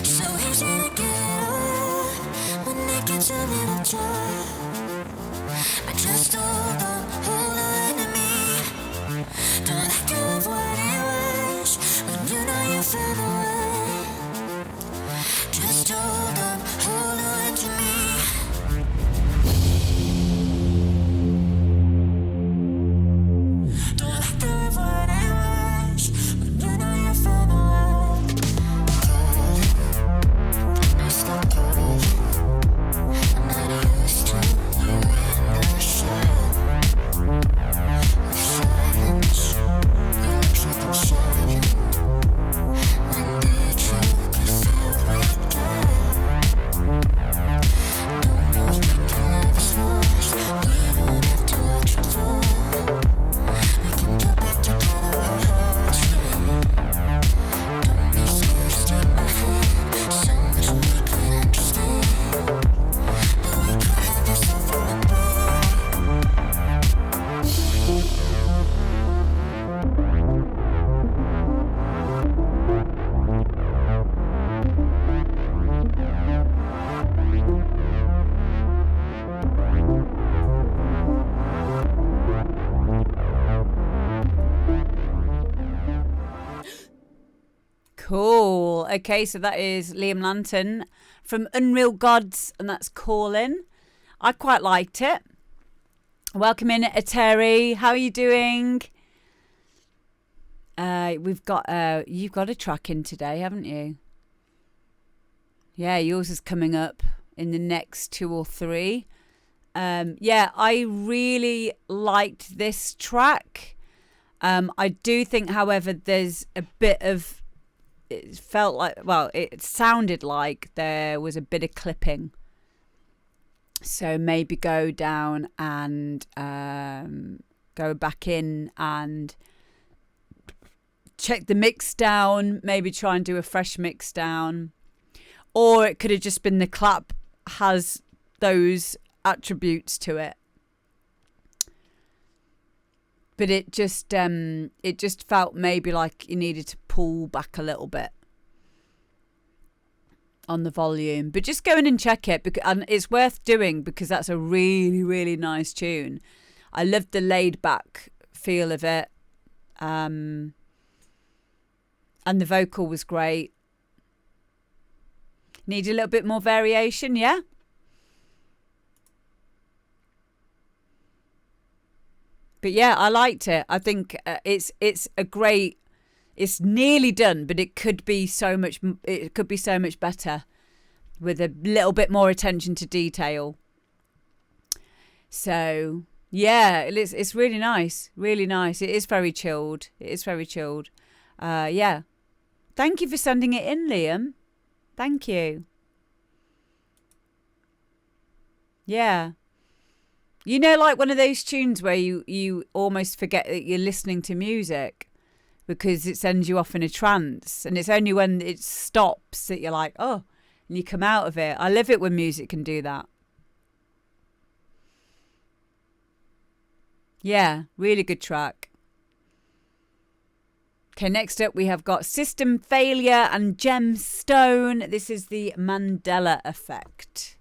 So easy to get away when it gets a little tough. But just hold on to me. Don't let go of what it was when you know you found a way. Just hold on to me. Don't let go of what it was when you know you found a way. Cool. Okay, so that is Liam Lantern from Unreal Gods, and that's Callin'. I quite liked it. Welcome in, Terry. How are you doing? You've got a track in today, haven't you? Yeah, yours is coming up in the next 2 or 3. Yeah, I really liked this track. I do think, however, there's a bit of, it felt like, well, it sounded like there was a bit of clipping. So maybe go down and go back in and check the mix down, maybe try and do a fresh mix down. Or it could have just been the clap has those attributes to it. But it just felt maybe like you needed to pull back a little bit on the volume. But just go in and check it, and it's worth doing because that's a really, really nice tune. I loved the laid back feel of it. And the vocal was great. Need a little bit more variation, yeah? But yeah, I liked it. I think it's a great. It's nearly done, but it could be so much. It could be so much better with a little bit more attention to detail. So yeah, it's really nice, really nice. It is very chilled. Yeah, thank you for sending it in, Liam. Thank you. Yeah. You know, like one of those tunes where you almost forget that you're listening to music because it sends you off in a trance. And it's only when it stops that you're like, oh, and you come out of it. I love it when music can do that. Yeah, really good track. Okay, next up we have got System Failure and Gemstone. This is the Mandela Effect.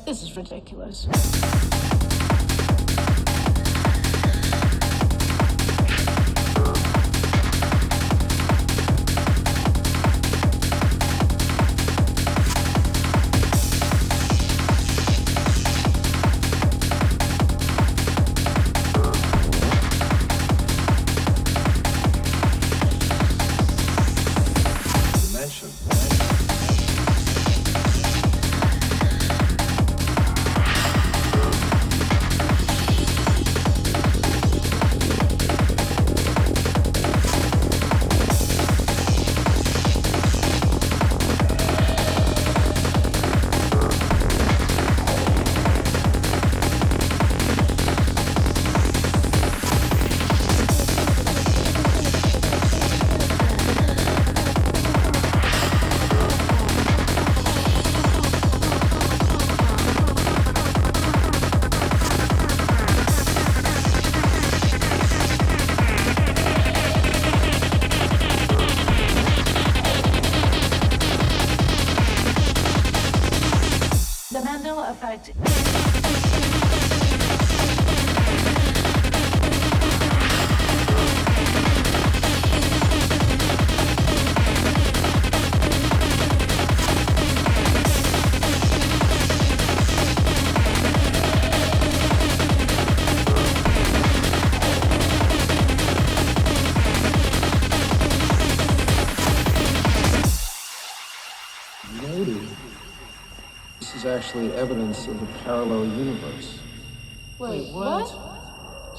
This is ridiculous. This is actually evidence of a parallel universe. Wait, what?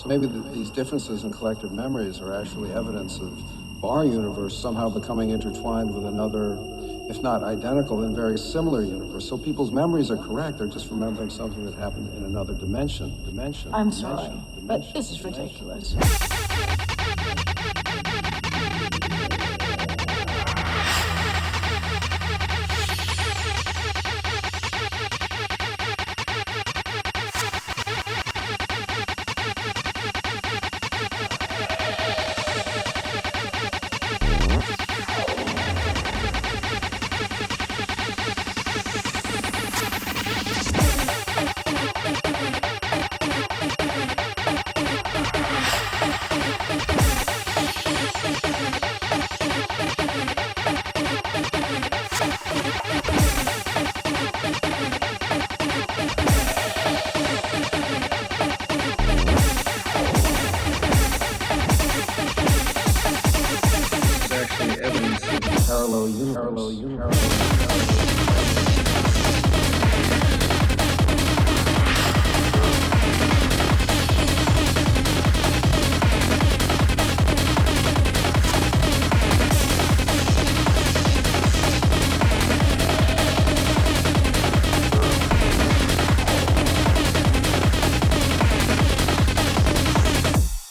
So maybe these differences in collective memories are actually evidence of our universe somehow becoming intertwined with another, if not identical, then very similar universe. So people's memories are correct. They're just remembering something that happened in another dimension. I'm sorry, but this is ridiculous.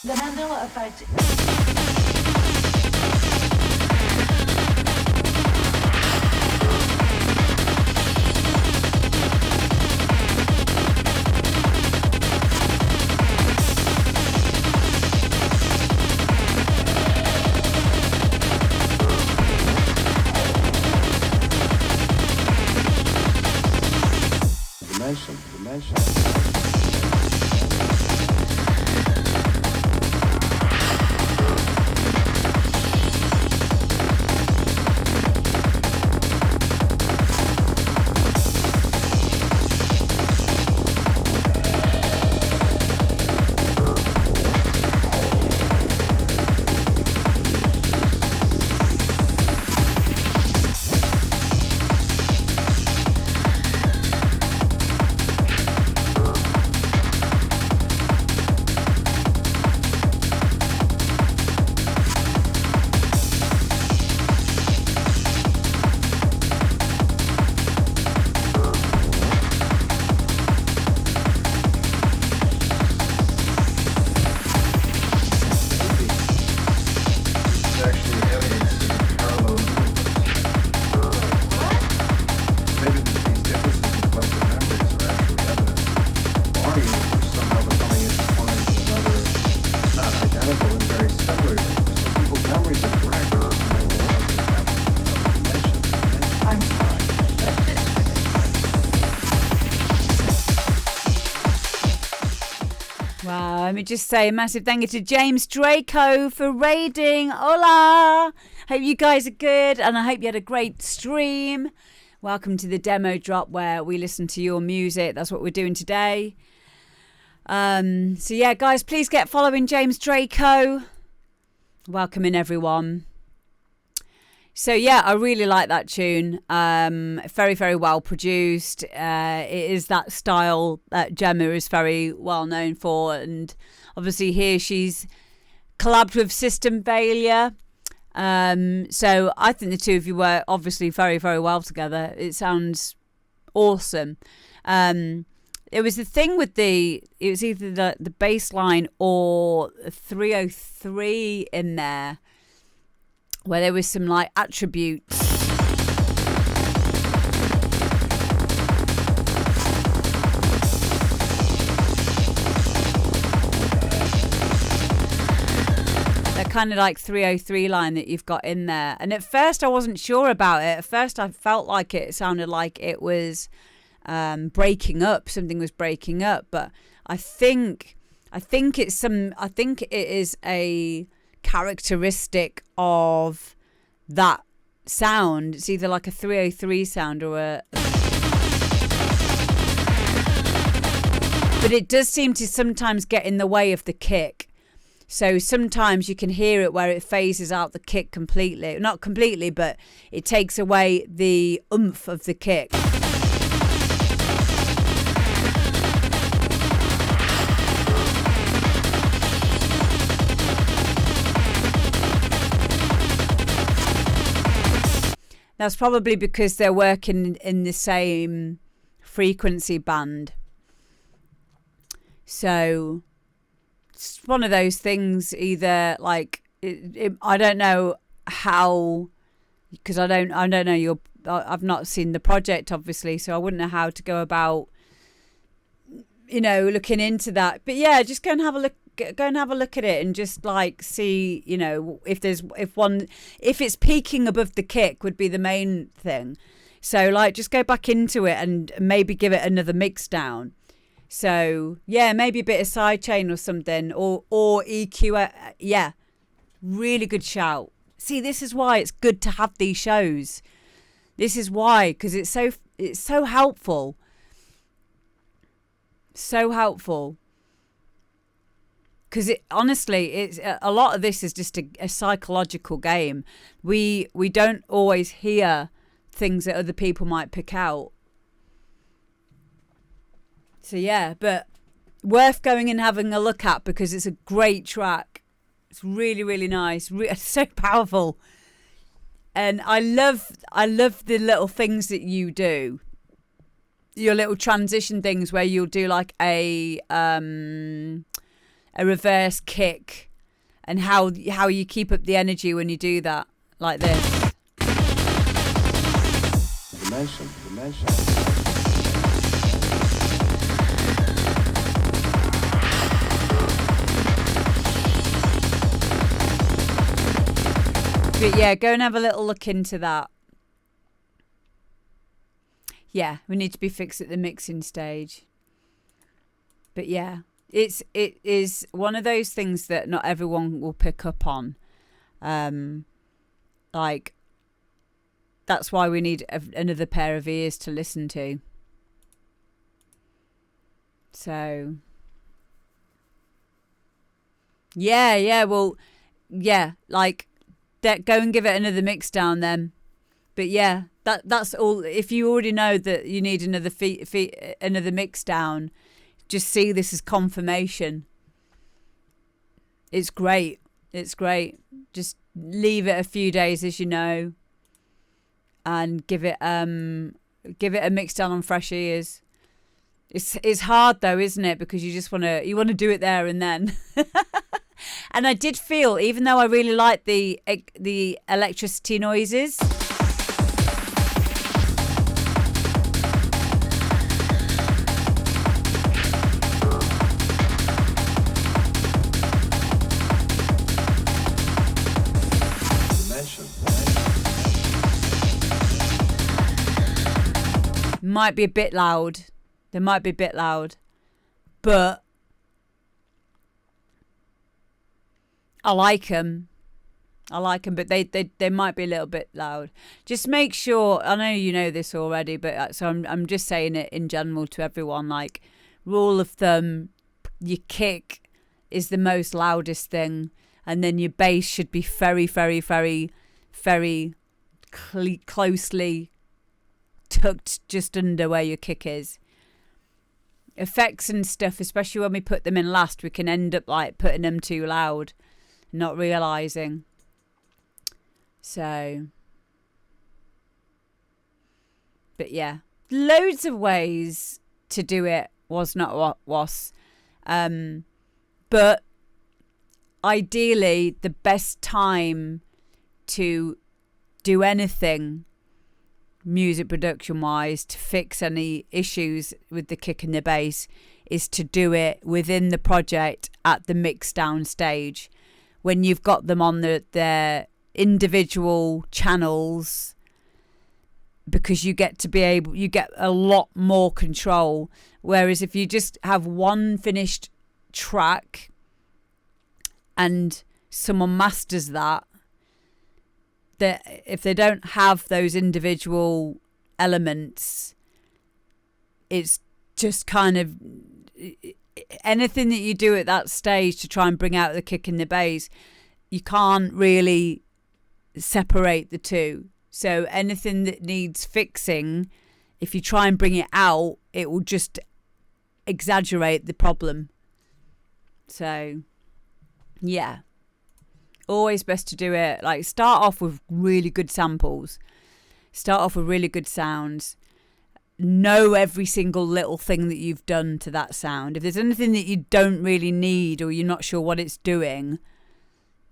The Mandela effect. Dimension. Wow, let me just say a massive thank you to James Draco for raiding. Hola! Hope you guys are good and I hope you had a great stream. Welcome to the demo drop where we listen to your music. That's what we're doing today. So yeah, guys, please get following James Draco. Welcoming everyone. So yeah, I really like that tune. Very, very well produced. It is that style that Gemma is very well known for. And obviously here she's collabed with System Failure. So I think the two of you work obviously very, very well together. It sounds awesome. It was the thing with it was either the bass line or 303 in there, where there was some like attributes. That kind of like 303 line that you've got in there. And at first I wasn't sure about it. At first I felt like it sounded like it was breaking up. Something was breaking up. But I think it is a characteristic of that sound. It's either like a 303 sound or but it does seem to sometimes get in the way of the kick. So sometimes you can hear it where it phases out the kick completely. Not completely, but it takes away the oomph of the kick. That's probably because they're working in the same frequency band. So it's one of those things, either like I don't know how, because I don't know I've not seen the project obviously, so I wouldn't know how to go about, you know, looking into that. But yeah, just go and have a look at it and just like see, you know, if it's peaking above the kick would be the main thing. So like just go back into it and maybe give it another mix down. So yeah, maybe a bit of sidechain or something, or EQ. Yeah, really good shout. See, this is why it's good to have these shows. This is why, because it's so helpful. So helpful. Because honestly, it's a lot of this is just a psychological game. We don't always hear things that other people might pick out. So yeah, but worth going and having a look at, because it's a great track. It's really, really nice. It's so powerful. And I love the little things that you do. Your little transition things where you'll do like a reverse kick, and how you keep up the energy when you do that, like this. Dimension. But yeah, go and have a little look into that. Yeah, we need to be fixed at the mixing stage. But yeah, it is one of those things that not everyone will pick up on. Like, that's why we need another pair of ears to listen to. So yeah, well, yeah, like that. Go and give it another mix down then. But yeah, that's all. If you already know that you need another another mix down, just see this as confirmation. It's great. It's great. Just leave it a few days, as you know, and give it a mix down on fresh ears. It's hard though, isn't it? Because you just want to do it there and then. And I did feel, even though I really liked the electricity noises, might be a bit loud. They might be a bit loud, but I like them. But they might be a little bit loud. Just make sure. I know you know this already, but so I'm just saying it in general to everyone. Like, rule of thumb: your kick is the most loudest thing, and then your bass should be very, very, very, very closely tucked just under where your kick is. Effects and stuff, especially when we put them in last, we can end up like putting them too loud, not realizing. So, but yeah, loads of ways to do it. Was not what was, but ideally the best time to do anything music production wise to fix any issues with the kick and the bass is to do it within the project at the mix down stage, when you've got them on their individual channels, because you get a lot more control. Whereas if you just have one finished track and someone masters that if they don't have those individual elements, it's just kind of anything that you do at that stage to try and bring out the kick and the bass, you can't really separate the two. So anything that needs fixing, if you try and bring it out, it will just exaggerate the problem. So yeah, always best to do it, like, start off with really good samples. Start off with really good sounds. Know every single little thing that you've done to that sound. If there's anything that you don't really need or you're not sure what it's doing,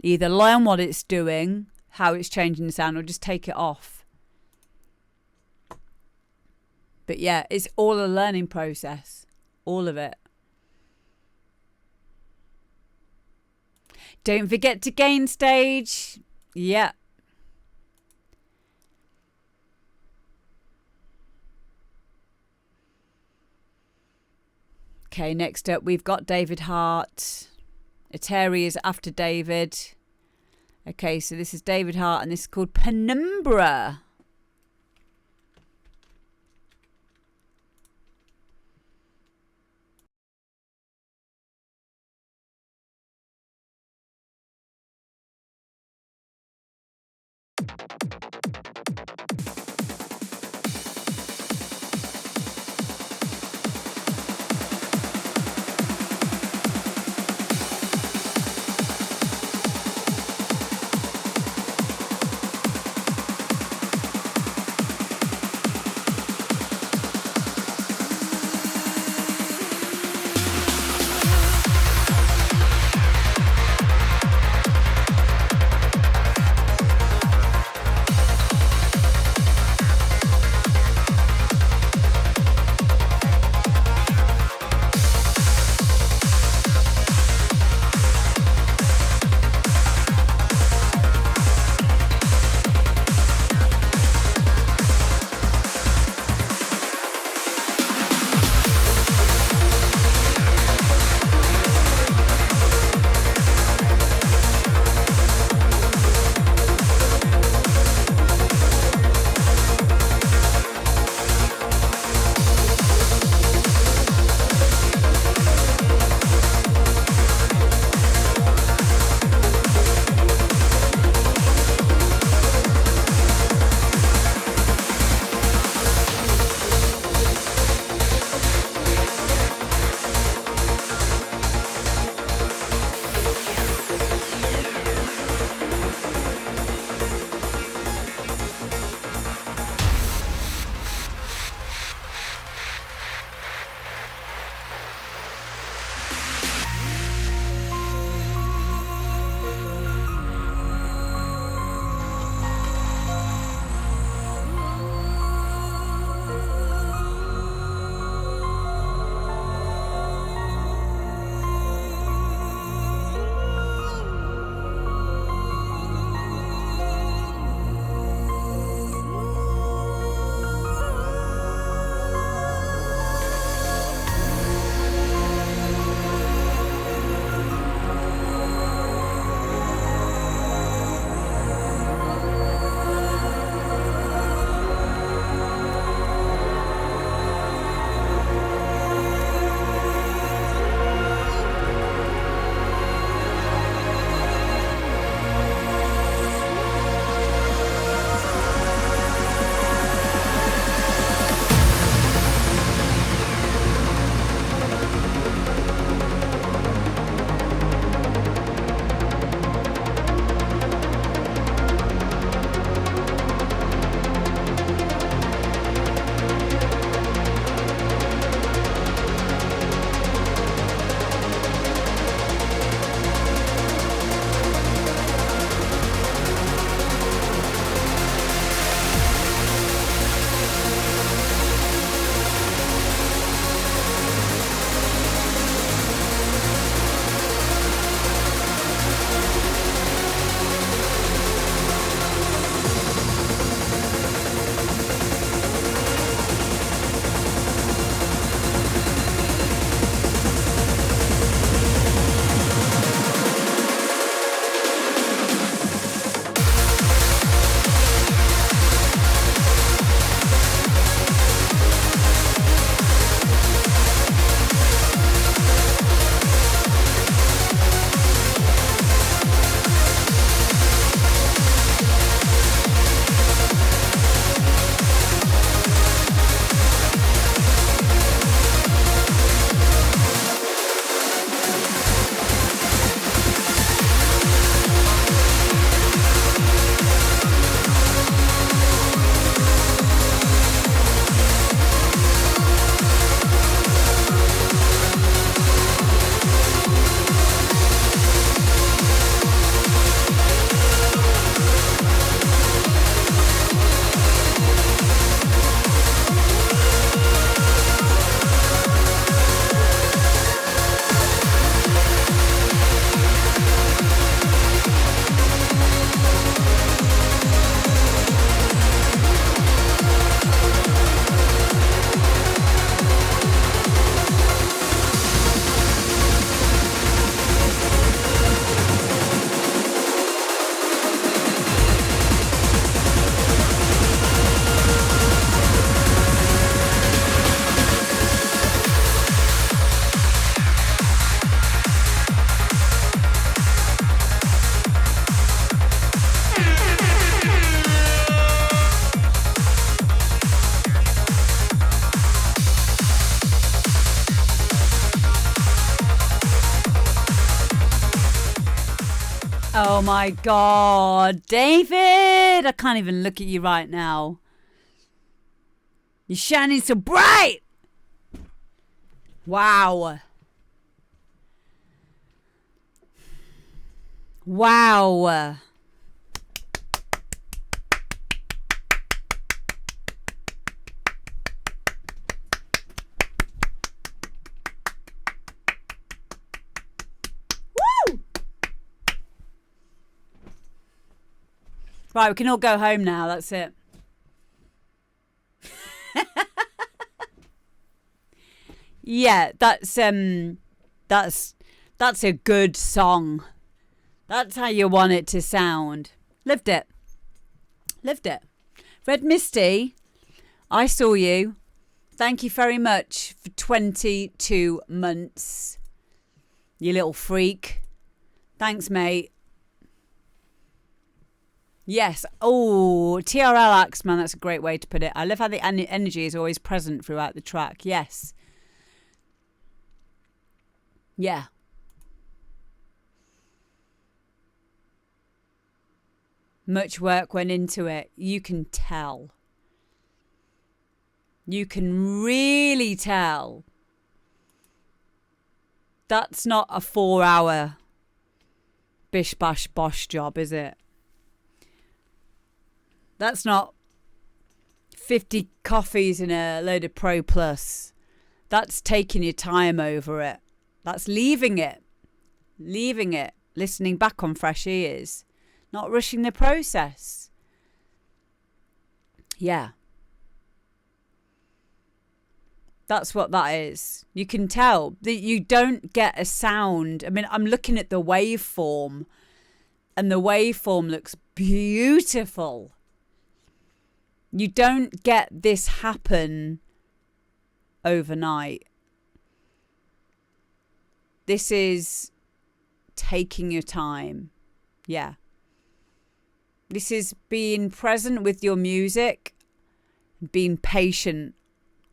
either learn what it's doing, how it's changing the sound, or just take it off. But yeah, it's all a learning process. All of it. Don't forget to gain stage. Yeah. Okay, next up we've got David Hart. Atari is after David. Okay, so this is David Hart and this is called Penumbra. Oh my God, David! I can't even look at you right now. You're shining so bright! Wow. Wow. Woo! Right, we can all go home now. That's it. Yeah, that's a good song. That's how you want it to sound. Lived it. Lived it. Red Misty, I saw you. Thank you very much for 22 months. You little freak. Thanks, mate. Yes. Oh, TRL Axe, man, that's a great way to put it. I love how the energy is always present throughout the track. Yes. Yeah. Much work went into it. You can tell. You can really tell. That's not a 4-hour bish bash bosh job, is it? That's not 50 coffees and a load of Pro Plus. That's taking your time over it. That's leaving it, listening back on fresh ears, not rushing the process. Yeah. That's what that is. You can tell that you don't get a sound. I mean, I'm looking at the waveform, and the waveform looks beautiful. You don't get this happen overnight. This is taking your time. Yeah. This is being present with your music, being patient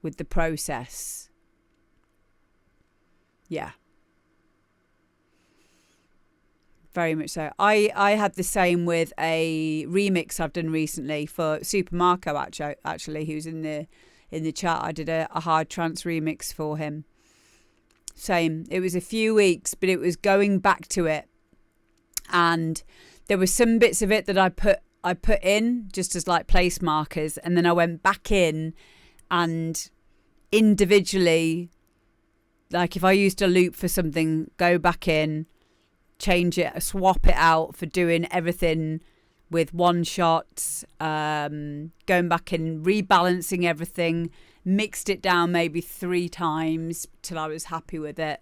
with the process. Yeah. Very much so. I had the same with a remix I've done recently for Super Marco, actually, who's in the chat. I did a hard trance remix for him. Same. It was a few weeks, but it was going back to it, and there were some bits of it that I put in just as like place markers, and then I went back in and individually, like if I used a loop for something, go back in, change it, swap it out for doing everything with one shots, going back and rebalancing everything, mixed it down maybe 3 times till I was happy with it.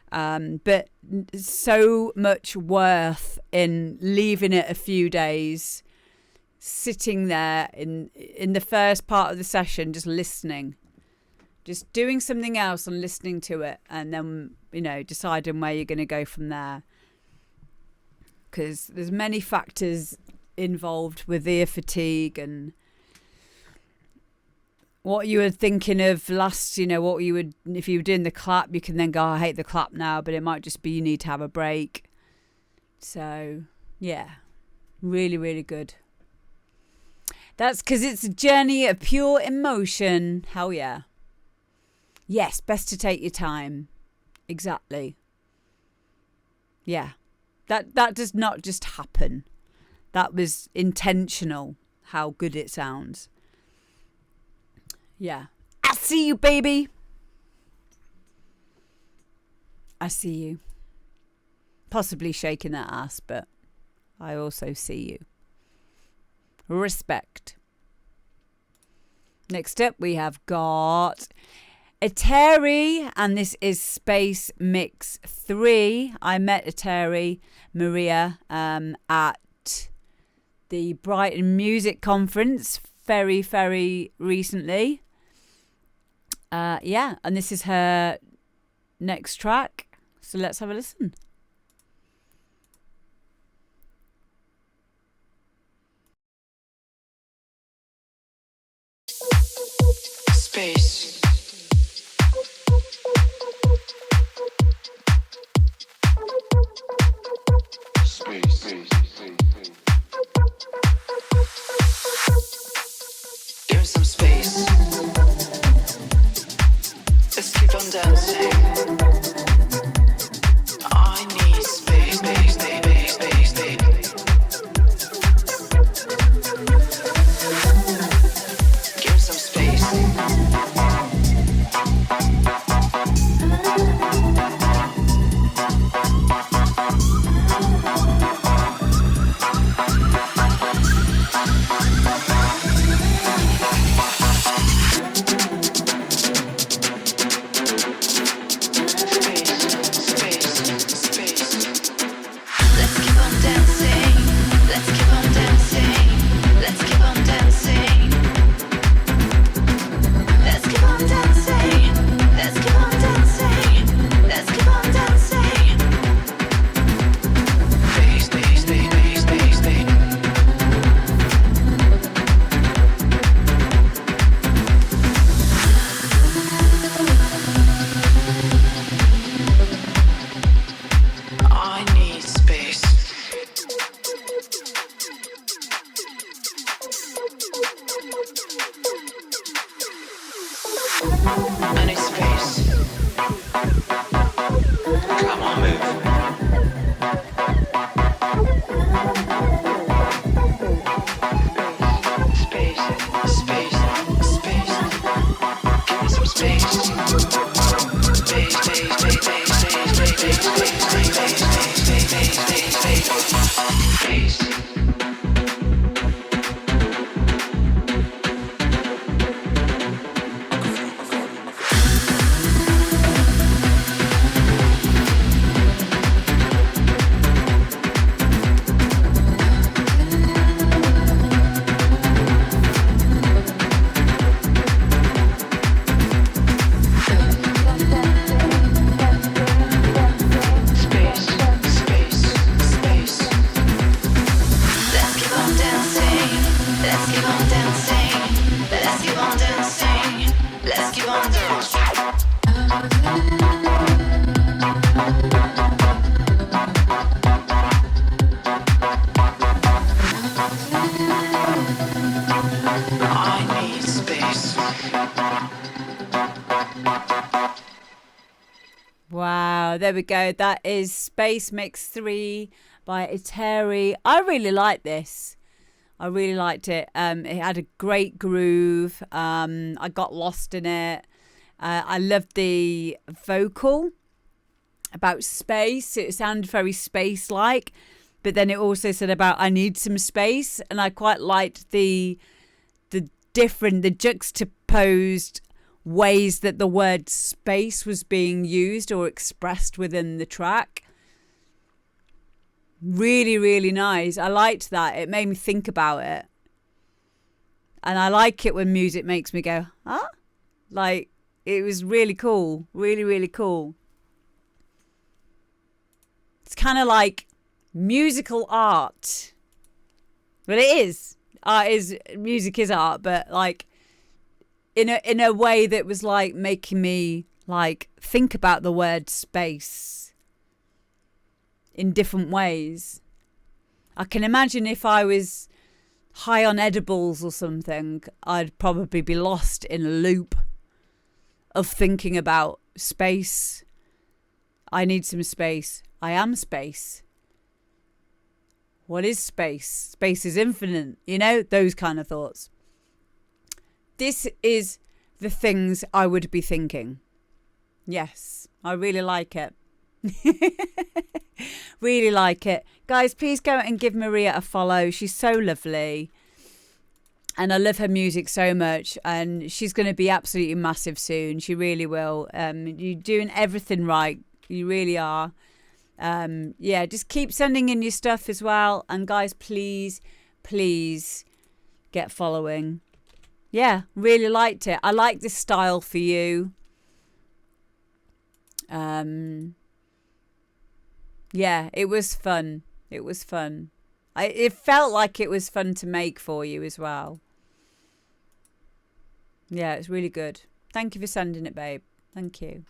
But so much worth in leaving it a few days, sitting there in the first part of the session, just listening, just doing something else and listening to it, and then, deciding where you're going to go from there. Because there's many factors involved with ear fatigue and what you were thinking of last, what you would, if you were doing the clap, you can then go, I hate the clap now, but it might just be you need to have a break. So, yeah, really, really good. That's because it's a journey of pure emotion. Hell yeah. Yes, best to take your time. Exactly. Yeah. That does not just happen. That was intentional, how good it sounds. Yeah. I see you, baby. I see you. Possibly shaking that ass, but I also see you. Respect. Next up, we have got Eteri, and this is Space Mix 3. I met Eteri Maria at the Brighton Music Conference very, very recently. Yeah, and this is her next track. So let's have a listen. Space. Space. I need space. Come on, move. Space, space, space. Give me some space. Space, space, space, space, space, space, space, space, space, space, space, space. Wow, there we go. That is Space Mix 3 by Iteri. I really like this. I really liked it. It had a great groove. I got lost in it. I loved the vocal about space. It sounded very space-like, but then it also said about I need some space, and I quite liked the juxtaposed ways that the word space was being used or expressed within the track. Really, really nice. I liked that. It made me think about it. And I like it when music makes me go, huh? Like, it was really cool. Really, really cool. It's kind of like musical art. Well, it is. Music is art, but like in a way that was like making me like think about the word space in different ways. I can imagine if I was high on edibles or something, I'd probably be lost in a loop of thinking about space. I need some space. I am space. What is space? Space is infinite, you know, those kind of thoughts. This is the things I would be thinking. Yes, I really like it. Really like it. Guys, please go and give Maria a follow. She's so lovely. And I love her music so much. And she's going to be absolutely massive soon. She really will. You're doing everything right. You really are. Yeah, just keep sending in your stuff as well. And guys, please get following. Yeah, really liked it. I like this style for you. Yeah, it was fun. It was fun. It felt like it was fun to make for you as well. Yeah, it's really good. Thank you for sending it, babe. Thank you.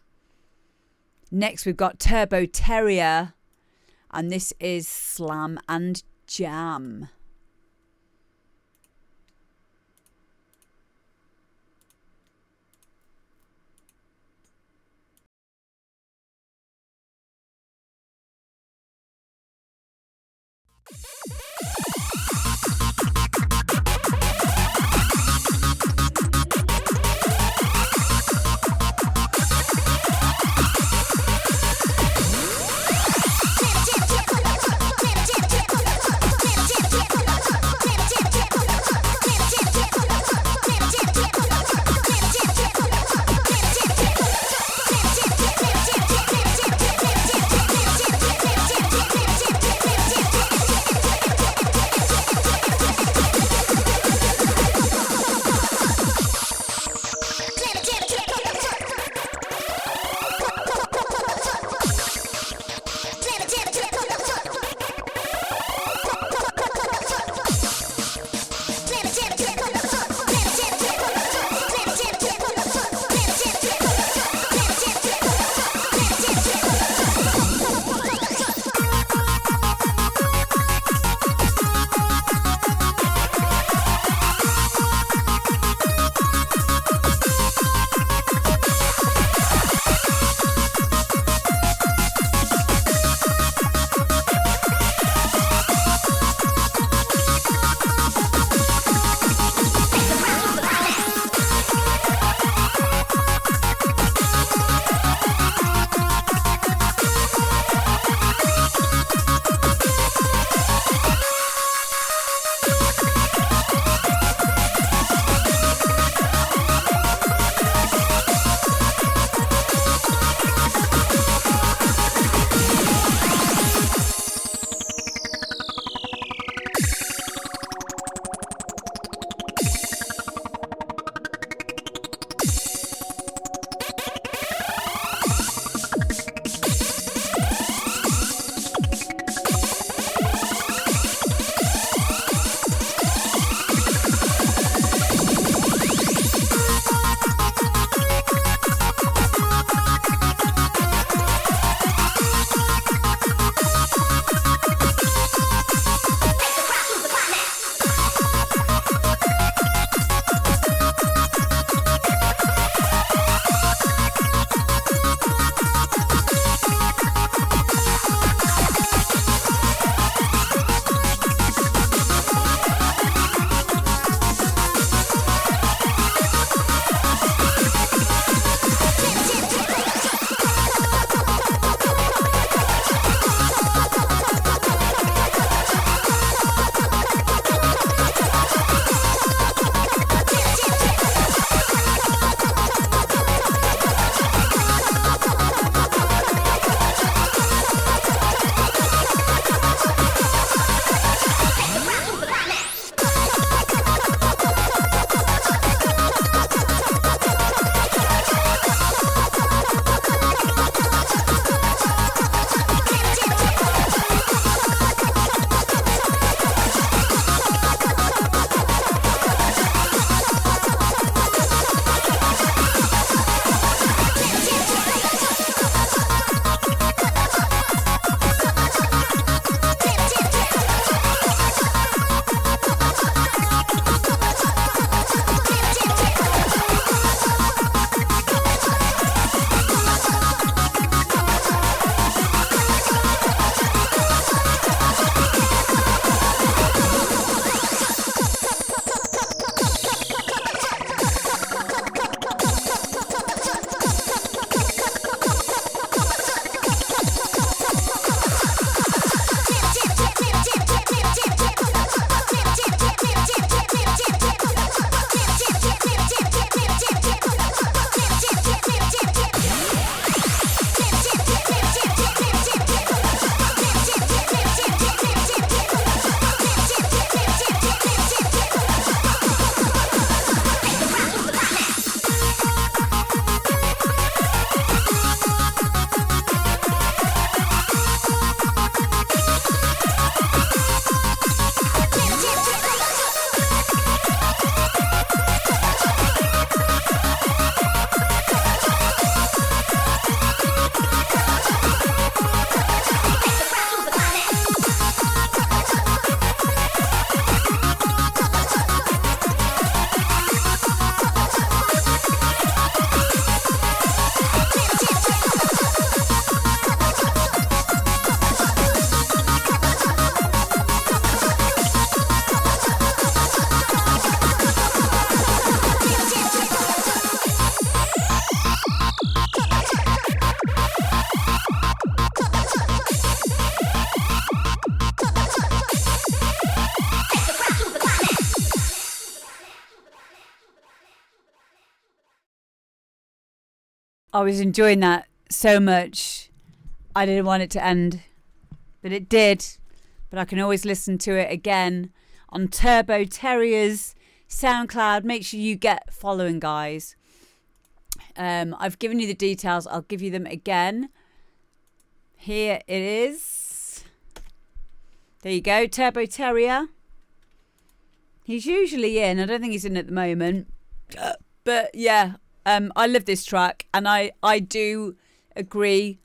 Next, we've got Turbo Terrier, and this is Slam and Jam. I was enjoying that so much. I didn't want it to end, but it did. But I can always listen to it again on Turbo Terrier's SoundCloud. Make sure you get following, guys. I've given you the details. I'll give you them again. Here it is. There you go, Turbo Terrier. He's usually in. I don't think he's in at the moment. But yeah, I love this track. And I do agree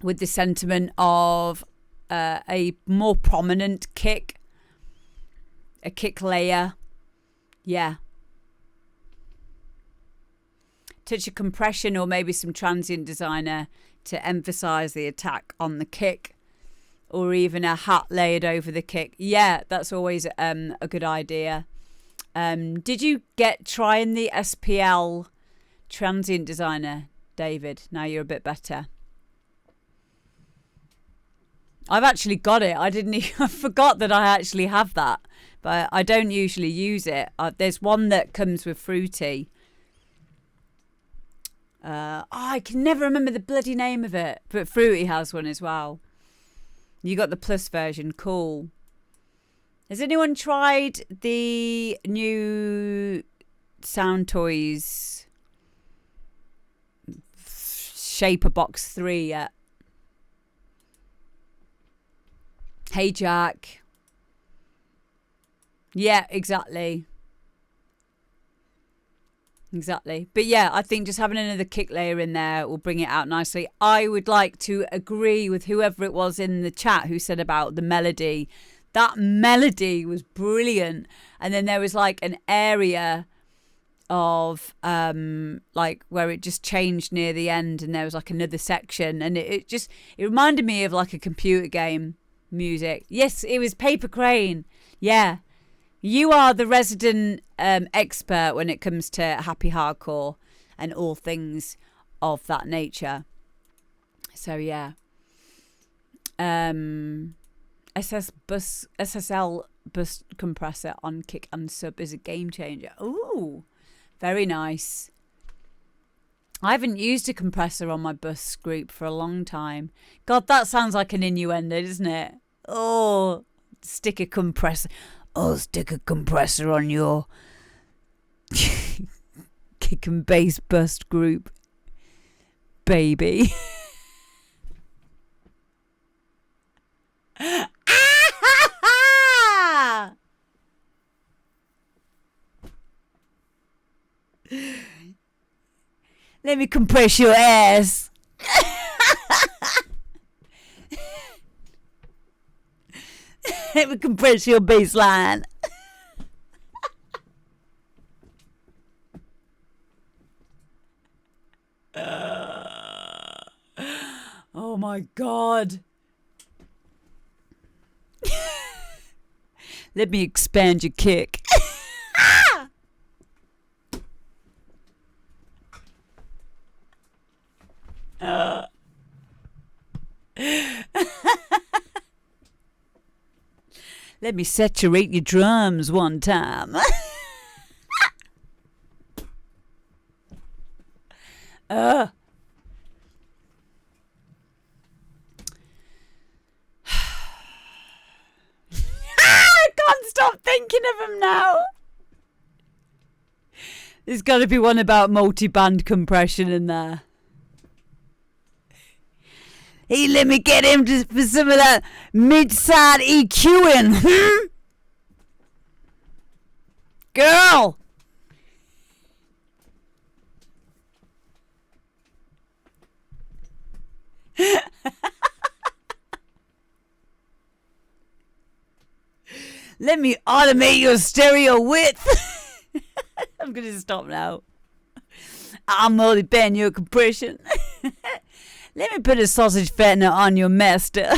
with the sentiment of a more prominent kick. A kick layer. Yeah. Touch of compression or maybe some transient designer to emphasize the attack on the kick, or even a hat layered over the kick. Yeah, that's always a good idea. Did you get trying the SPL transient designer, David? Now you're a bit better. I've actually got it. I forgot that I actually have that, but I don't usually use it. There's one that comes with Fruity. I can never remember the bloody name of it, but Fruity has one as well. You got the plus version. Cool. Has anyone tried the new Sound Toys Shaper Box 3 yet? Hey Jack. Yeah, exactly. Exactly. But yeah, I think just having another kick layer in there will bring it out nicely. I would like to agree with whoever it was in the chat who said about the melody. That melody was brilliant. And then there was like an area of like where it just changed near the end and there was like another section and it reminded me of like a computer game music. Yes, it was Paper Crane. Yeah. You are the resident expert when it comes to happy hardcore and all things of that nature. So yeah. SSL bus compressor on kick and sub is a game changer. Ooh, very nice. I haven't used a compressor on my bus group for a long time. God, that sounds like an innuendo, doesn't it? Oh, stick a compressor. Oh, stick a compressor on your kick and bass bust group, baby. Let me compress your ass. Let me compress your bass line. Oh my God. Let me expand your kick. Let me saturate your drums one time. I can't stop thinking of him now. There's got to be one about multi-band compression in there. Hey, let me get him for some of that mid-side EQing. Girl. Let me automate your stereo width. I'm going to stop now. I'm only bend your compression. Let me put a sausage fattener on your master.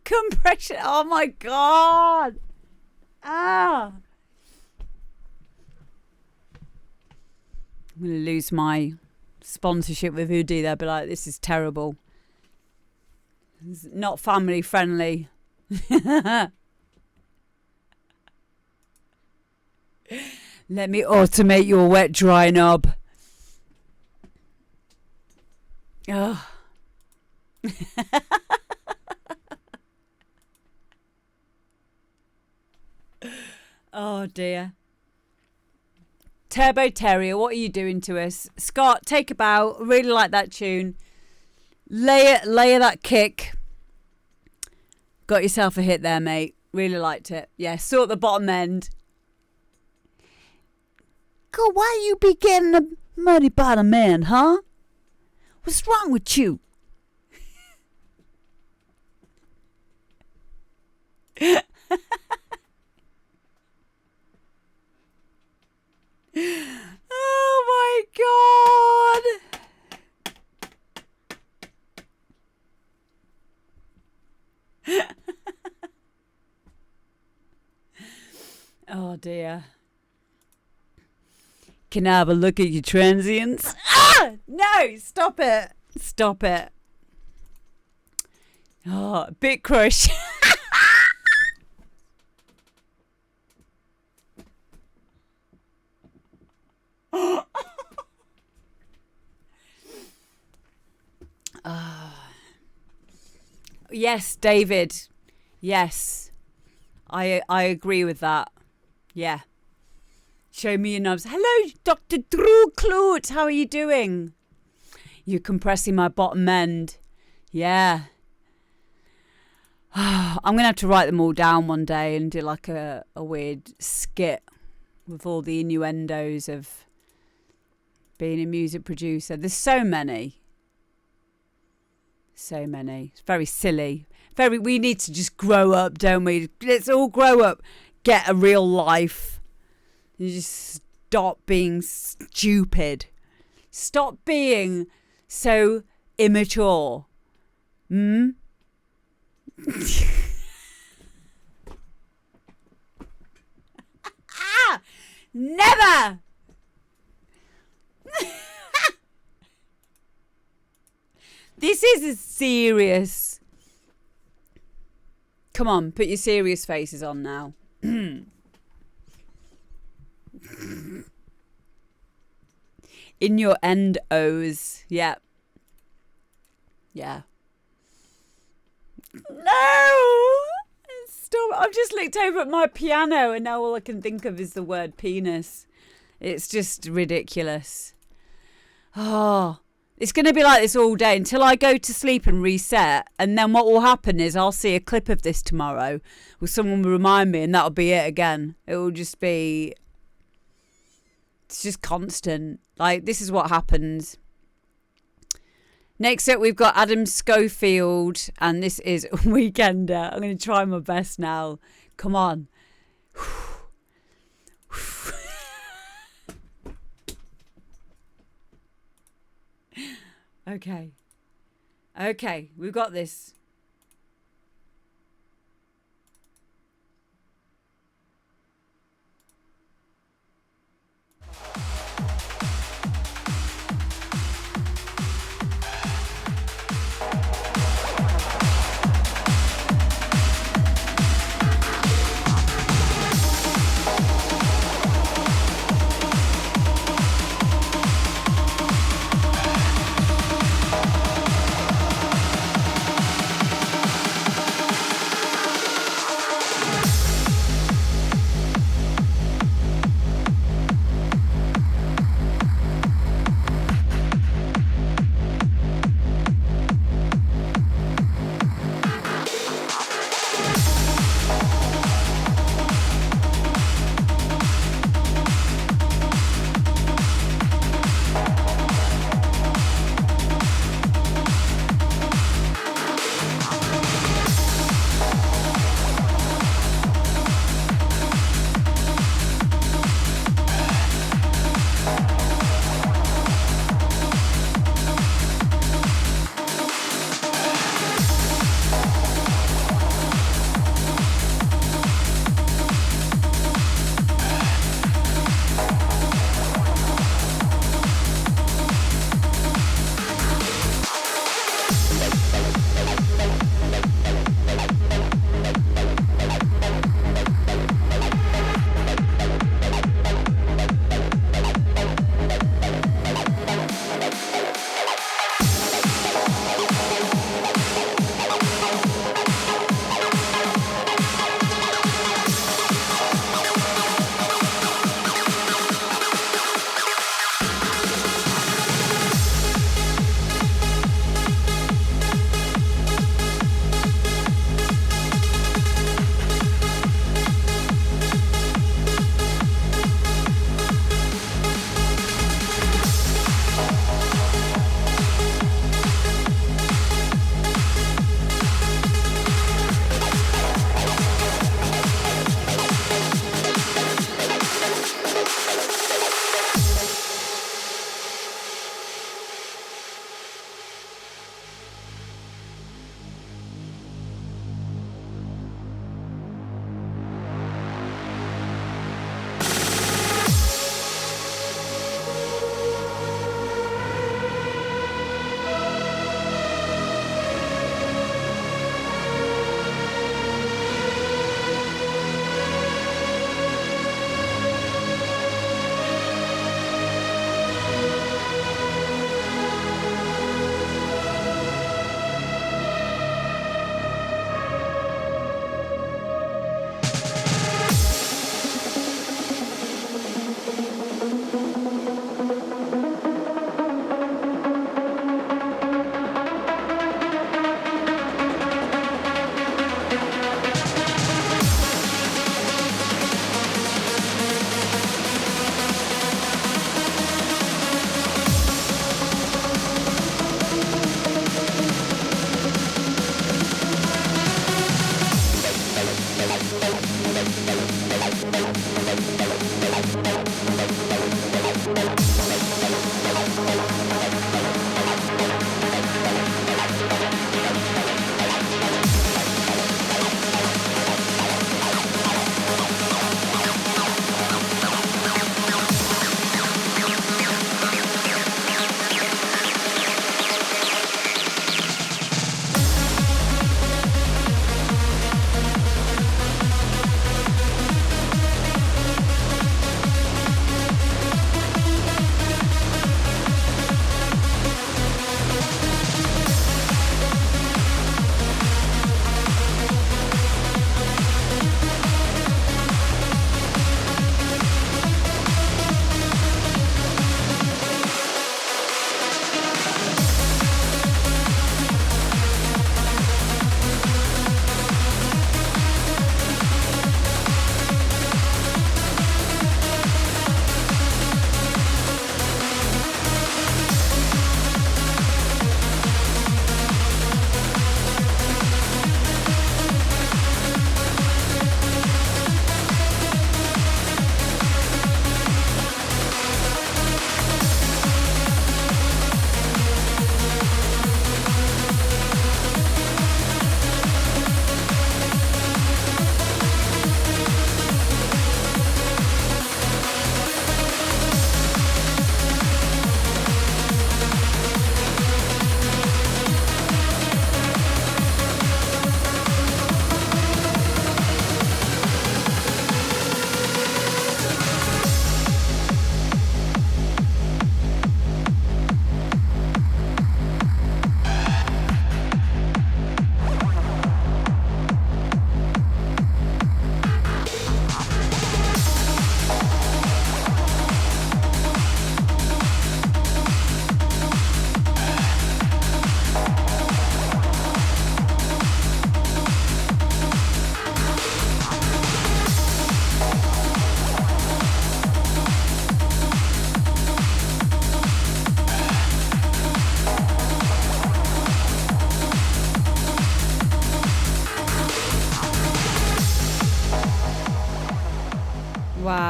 Compression. Oh my God. Ah. I'm going to lose my sponsorship with Hoodie. They'll be like, this is terrible. It's not family friendly. Let me automate your wet dry knob. Oh. Oh dear. Turbo Terrier, what are you doing to us? Scott, take a bow. Really like that tune. Layer that kick. Got yourself a hit there, mate. Really liked it. Yeah, sort the bottom end. God, why you be getting a muddy bottom end, huh? What's wrong with you? Oh my God. Oh dear. Can I have a look at your transients? Ah! No! Stop it. Stop it. Oh, bit crush. Yes, David. Yes. I agree with that. Yeah. Show me your knobs. Hello, Dr. Drew Clute. How are you doing? You're compressing my bottom end. Yeah. I'm going to have to write them all down one day and do like a weird skit with all the innuendos of being a music producer. There's so many. So many. It's very silly. We need to just grow up, don't we? Let's all grow up. Get a real life. You just stop being stupid. Stop being so immature. Ah, never. This is a serious. Come on, put your serious faces on now. In your end O's. Yeah. Yeah. No! Stop. I've just looked over at my piano and now all I can think of is the word penis. It's just ridiculous. Oh, it's going to be like this all day until I go to sleep and reset. And then what will happen is I'll see a clip of this tomorrow. Or someone will remind me and that'll be it again. It will just be... It's just constant. Like, this is what happens. Next up, we've got Adam Schofield. And this is Weekender. I'm going to try my best now. Come on. Okay. Okay, we've got this.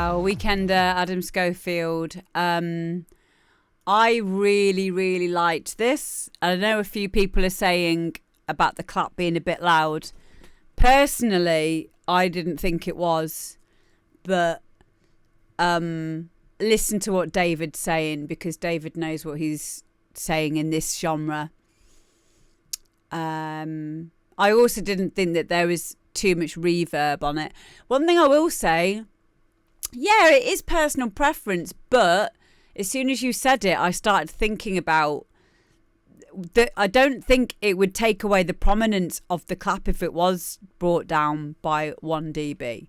Wow, Weekender, Adam Schofield. I really, really liked this. I know a few people are saying about the clap being a bit loud. Personally, I didn't think it was, but listen to what David's saying, because David knows what he's saying in this genre. I also didn't think that there was too much reverb on it. One thing I will say, yeah, it is personal preference, but as soon as you said it, I started thinking about that. I don't think it would take away the prominence of the clap if it was brought down by 1 dB.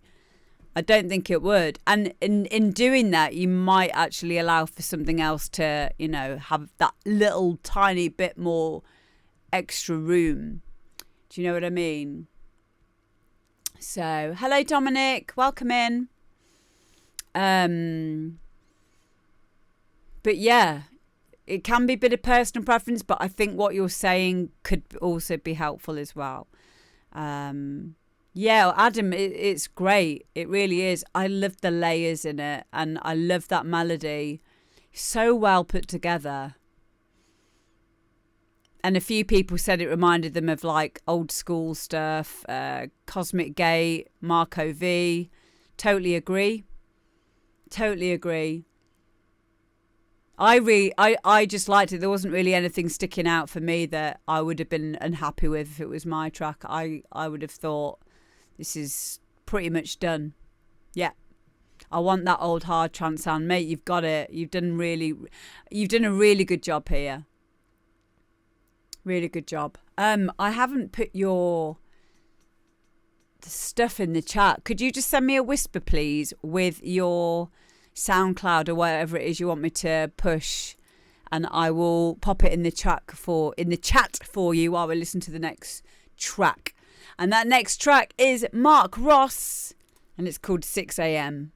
I don't think it would. And in doing that, you might actually allow for something else to, you know, have that little tiny bit more extra room. Do you know what I mean? So, hello, Dominic. Welcome in. But yeah, it can be a bit of personal preference, but I think what you're saying could also be helpful as well. Yeah, Adam, it's great. It really is. I love the layers in it, and I love that melody. So well put together. And a few people said it reminded them of like old school stuff, Cosmic Gate, Marco V. Totally agree. Totally agree. I just liked it. There wasn't really anything sticking out for me that I would have been unhappy with if it was my track. I would have thought this is pretty much done. Yeah. I want that old hard trance sound, mate. You've got it. You've done a really good job here. Really good job. I haven't put your stuff in the chat. Could you just send me a whisper, please, with your SoundCloud or whatever it is you want me to push, and I will pop it in the chat for you while we listen to the next track. And that next track is Mark Ross, and it's called 6 a.m.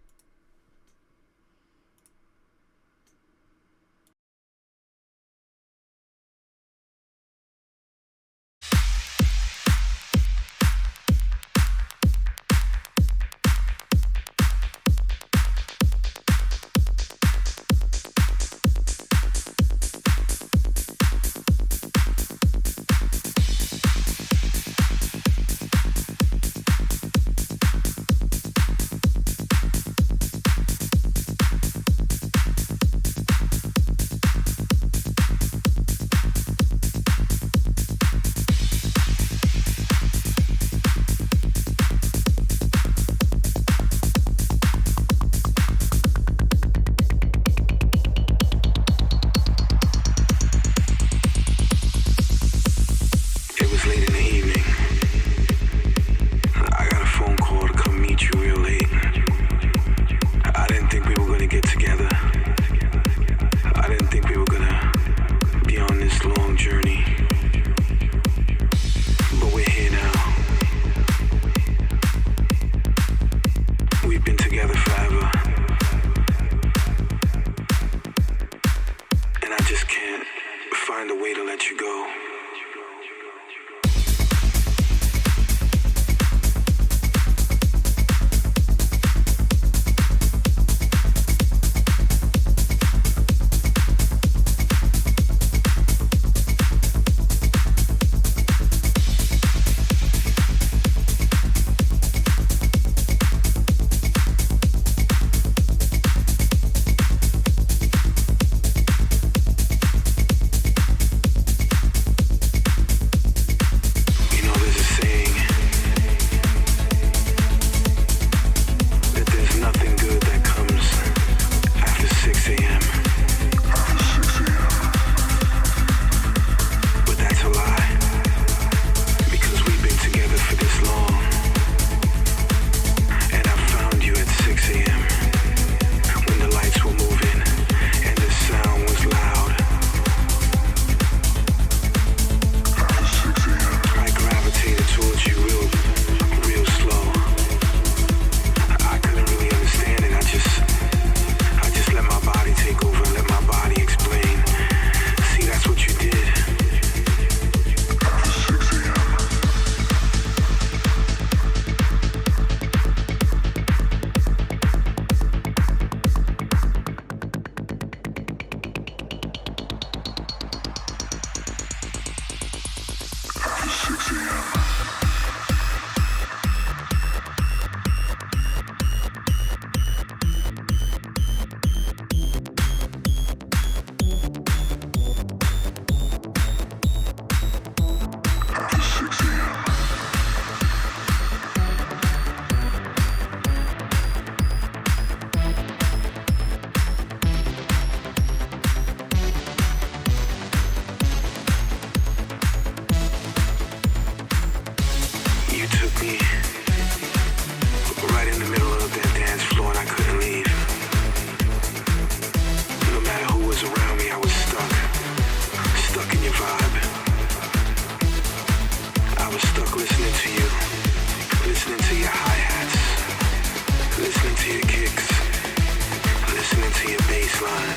fun.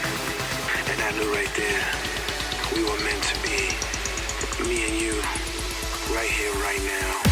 And I knew right there we were meant to be. Me and you, right here, right now.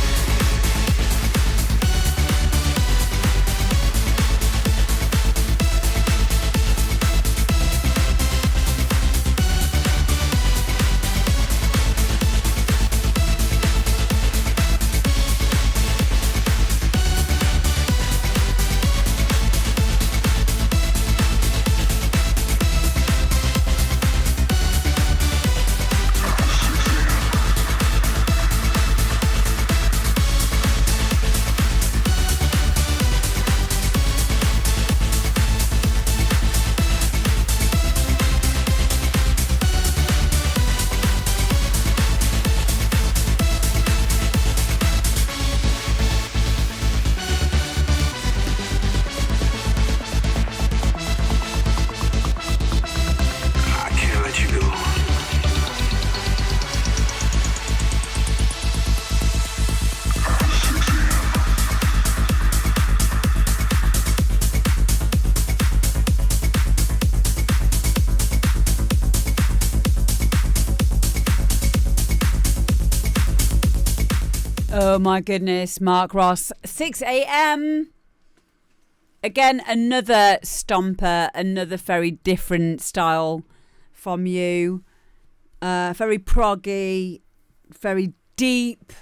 Oh my goodness, Mark Ross, 6 a.m. Again, another stomper, another very different style from you. Very proggy, very deep.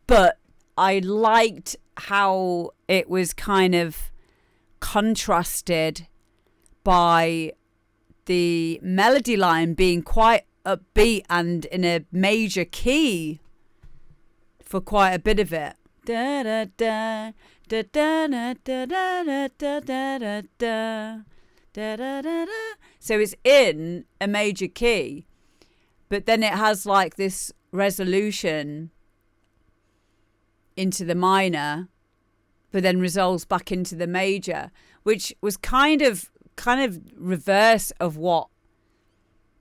But I liked how it was kind of contrasted by the melody line being quite upbeat and in a major key for quite a bit of it. Da da da da da da da da da da da da da da da. So it's in a major key, but then it has like this resolution into the minor, but then resolves back into the major, which was kind of reverse of what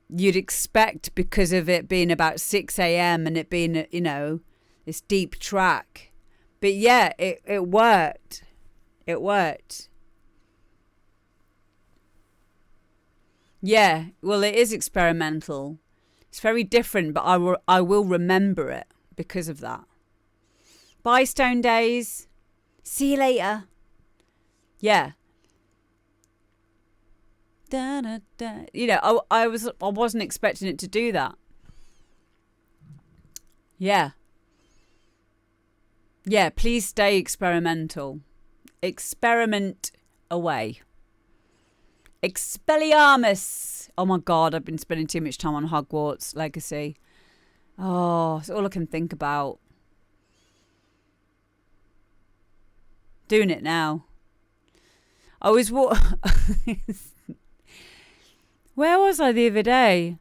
you'd expect because of it being about 6 a.m. and it being, you know, this deep track. But yeah, it worked. It worked. Yeah, well, it is experimental. It's very different, but I will remember it because of that. Bye, Stone Days. See you later. Yeah. Da, da, da. You know, I wasn't expecting it to do that. Yeah. Yeah, please stay experimental. Experiment away. Expelliarmus. Oh my God, I've been spending too much time on Hogwarts Legacy. Oh, it's all I can think about. Doing it now. I was where was I the other day?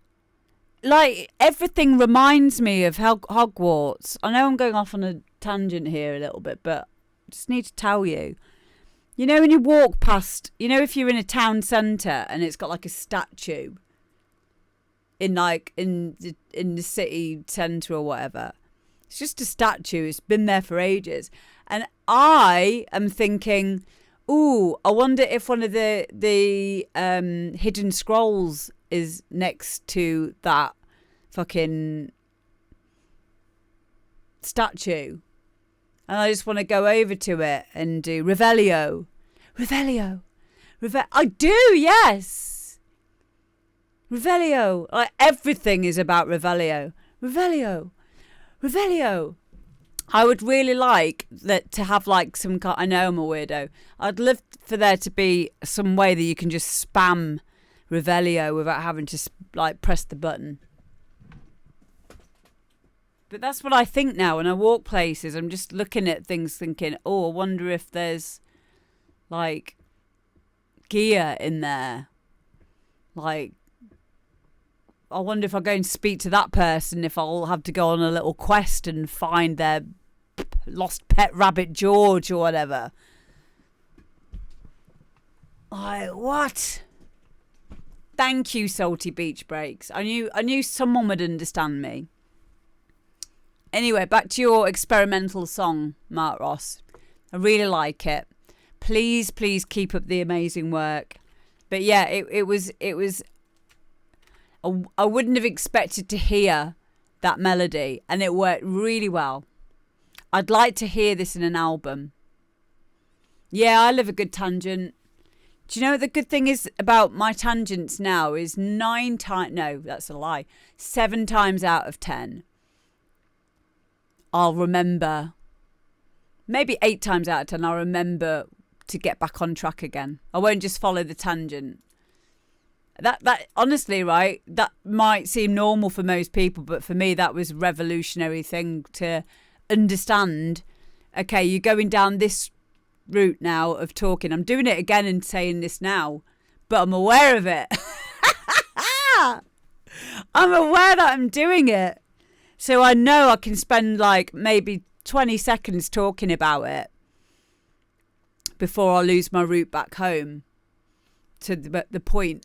Like, everything reminds me of Hogwarts. I know I'm going off on a tangent here a little bit, but I just need to tell you. You know when you walk past, you know if you're in a town centre and it's got like a statue in the city centre or whatever. It's just a statue. It's been there for ages. And I am thinking, ooh, I wonder if one of the hidden scrolls is next to that fucking statue. And I just want to go over to it and do Revelio. I do, yes. Revelio. Like, everything is about Revelio. I would really like that to have like some kind. I know I'm a weirdo. I'd love for there to be some way that you can just spam Revelio without having to like press the button. But that's what I think now when I walk places. I'm just looking at things thinking, oh, I wonder if there's like gear in there. Like, I wonder if I go and speak to that person, if I'll have to go on a little quest and find their lost pet rabbit George or whatever. Like, what? Thank you, Salty Beach Breaks. I knew someone would understand me. Anyway, back to your experimental song, Mark Ross. I really like it. Please keep up the amazing work. But yeah, it was. I wouldn't have expected to hear that melody, and it worked really well. I'd like to hear this in an album. Yeah, I love a good tangent. Do you know what the good thing is about my tangents now is 7 times out of 10, I'll remember. Maybe 8 times out of 10, I'll remember to get back on track again. I won't just follow the tangent. That honestly, right, that might seem normal for most people, but for me, that was a revolutionary thing to understand. Okay, you're going down this route now of talking. I'm doing it again and saying this now, but I'm aware of it. I'm aware that I'm doing it. So I know I can spend like maybe 20 seconds talking about it before I lose my route back home to the point.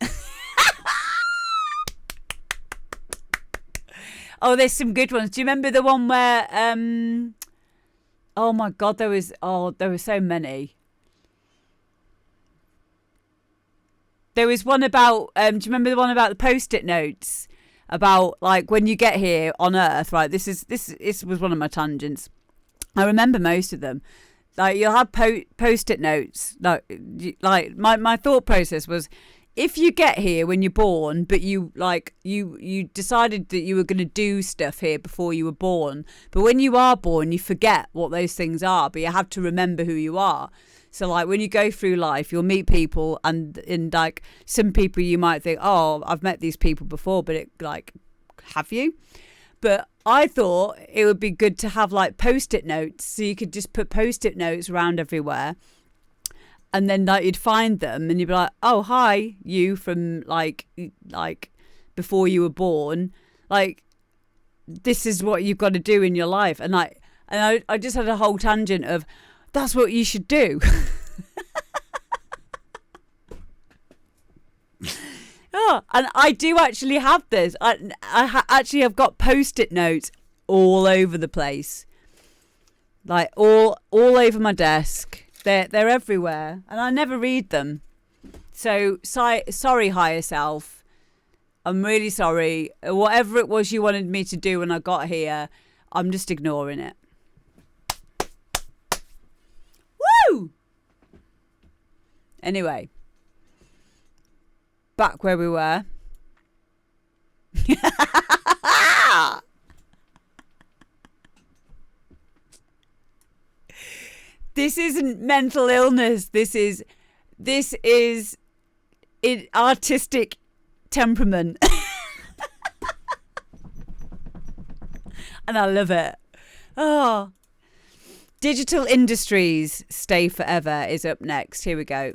Oh, there's some good ones. Do you remember the one where oh my God, there were so many. There was one about do you remember the one about the post-it notes? About like when you get here on Earth, right? This was one of my tangents. I remember most of them. Like you'll have post-it notes. Like my thought process was, if you get here when you're born, but you decided that you were going to do stuff here before you were born, but when you are born, you forget what those things are, but you have to remember who you are. So like when you go through life, you'll meet people, and in like some people you might think, oh, I've met these people before, but it like, have you? But I thought it would be good to have like post-it notes, so you could just put post-it notes around everywhere. And then like you'd find them and you'd be like, oh, hi, you from like before you were born. Like, this is what you've got to do in your life. And I just had a whole tangent of, that's what you should do. Oh, and I do actually have this. I actually have got post-it notes all over the place. Like all over my desk. They're everywhere, and I never read them. So sorry, higher self. I'm really sorry. Whatever it was you wanted me to do when I got here, I'm just ignoring it. Woo! Anyway, back where we were. This isn't mental illness. This is artistic temperament. And I love it. Oh. Digital Industries Stay Forever is up next. Here we go.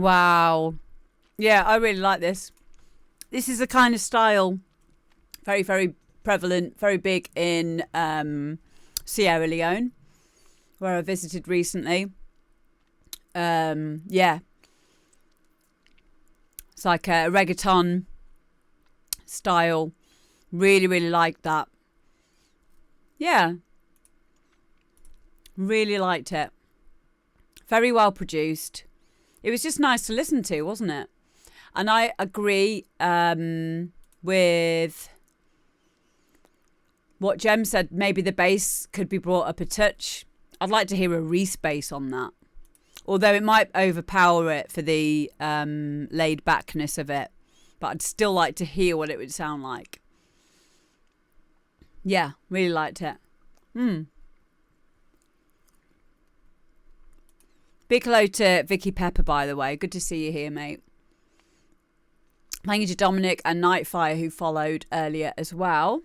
Wow. Yeah, I really like this. This is a kind of style very, very prevalent, very big in Sierra Leone, where I visited recently. Yeah. It's like a reggaeton style. Really, really like that. Yeah. Really liked it. Very well produced. It was just nice to listen to, wasn't it? And I agree with what Jem said. Maybe the bass could be brought up a touch. I'd like to hear a Reese bass on that. Although it might overpower it for the laid backness of it. But I'd still like to hear what it would sound like. Yeah, really liked it. Big hello to Vicky Pepper, by the way. Good to see you here, mate. Thank you to Dominic and Nightfire, who followed earlier as well.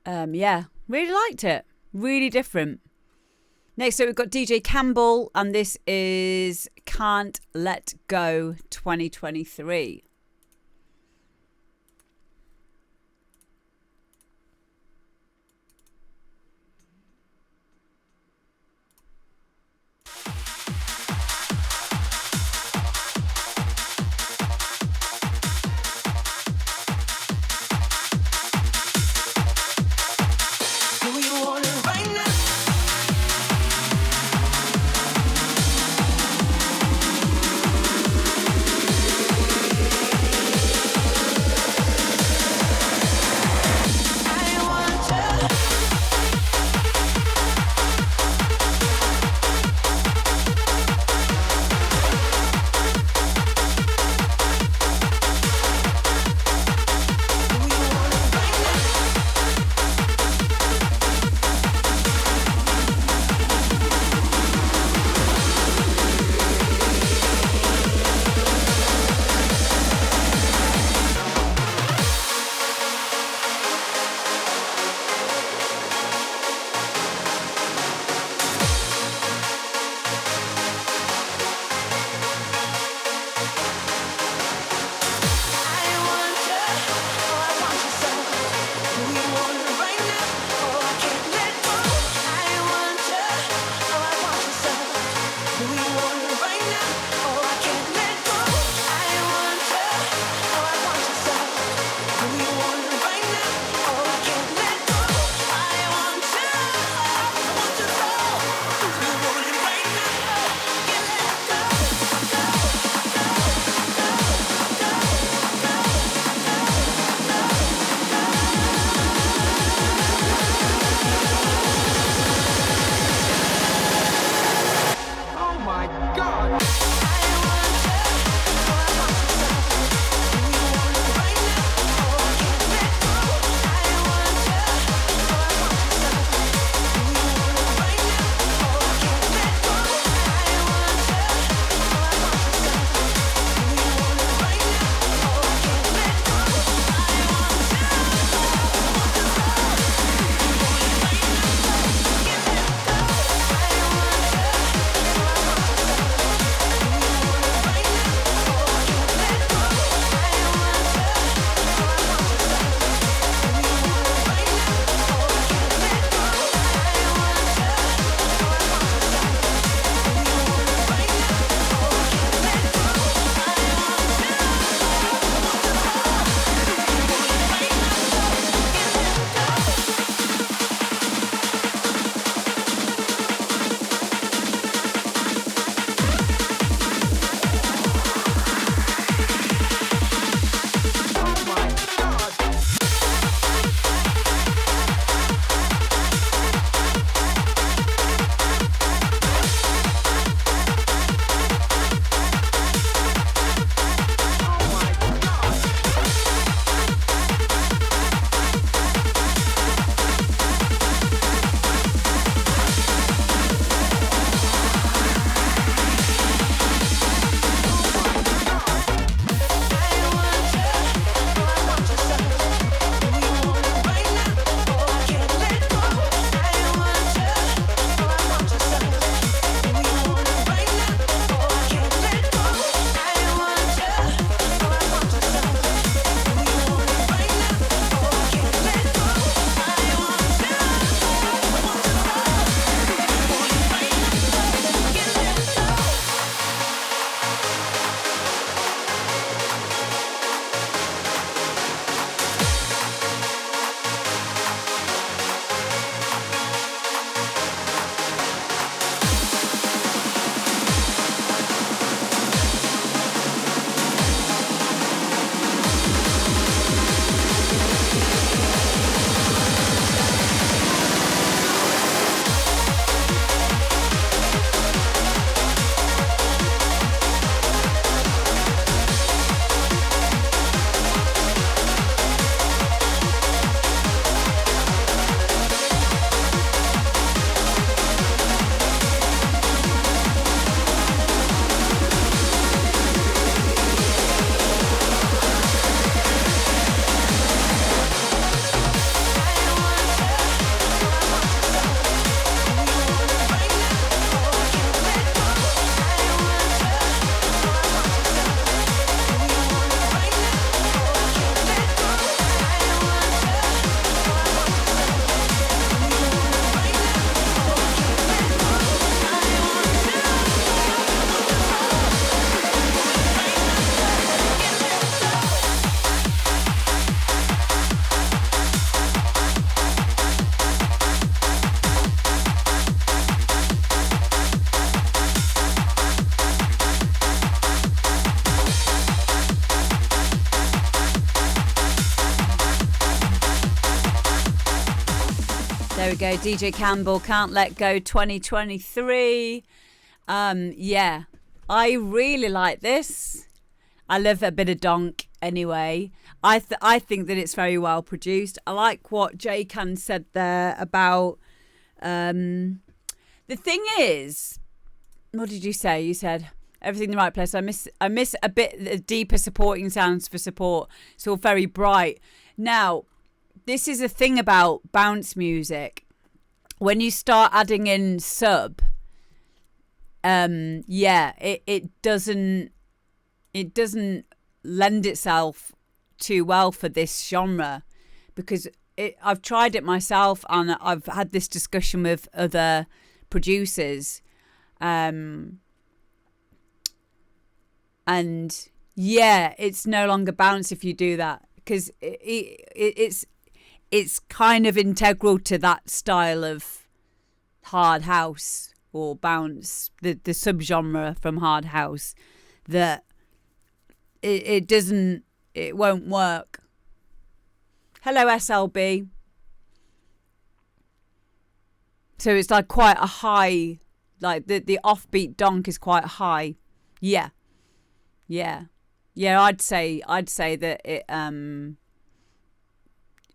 Yeah, really liked it. Really different. Next up, we've got DJ Campbell, and this is Can't Let Go 2023. There we go. DJ Campbell, Can't Let Go 2023. Yeah, I really like this. I love a bit of donk anyway. I think that it's very well produced. I like what Jay Can said there about the thing is, what did you say? You said everything in the right place. I miss a bit the deeper supporting sounds for support. It's all very bright. Now, this is a thing about bounce music. When you start adding in sub, it doesn't lend itself too well for this genre, because I've tried it myself and I've had this discussion with other producers, and yeah, it's no longer bounce if you do that, because it's kind of integral to that style of hard house or bounce, the subgenre from hard house, that it won't work. Hello, SLB. So it's like quite a high, like the offbeat donk is quite high. Yeah. I'd say that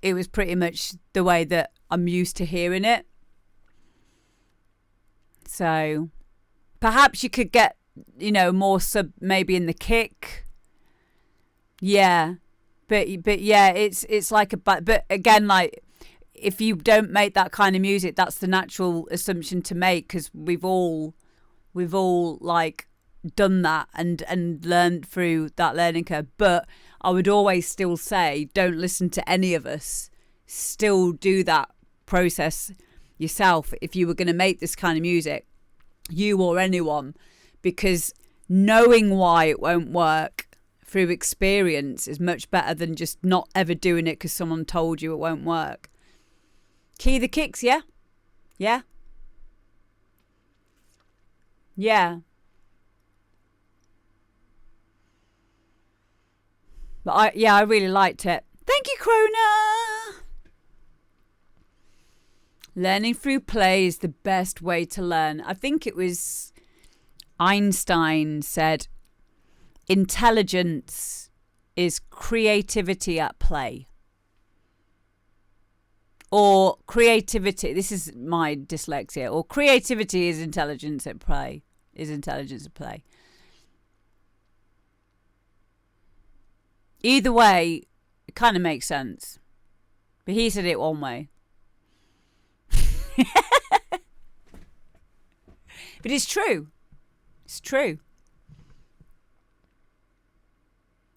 it was pretty much the way that I'm used to hearing it. So perhaps you could get, more sub maybe in the kick. Yeah. But yeah, it's like but again, like, if you don't make that kind of music, that's the natural assumption to make, because we've all like done that and learned through that learning curve. But I would always still say, don't listen to any of us. Still do that process yourself if you were going to make this kind of music, you or anyone, because knowing why it won't work through experience is much better than just not ever doing it because someone told you it won't work. Key the kicks, yeah? Yeah? Yeah. But I really liked it. Thank you, Krona! Learning through play is the best way to learn. I think it was Einstein said, intelligence is creativity at play. Or creativity, this is my dyslexia, or creativity is intelligence at play. Either way, it kind of makes sense. But he said it one way. But it's true. It's true.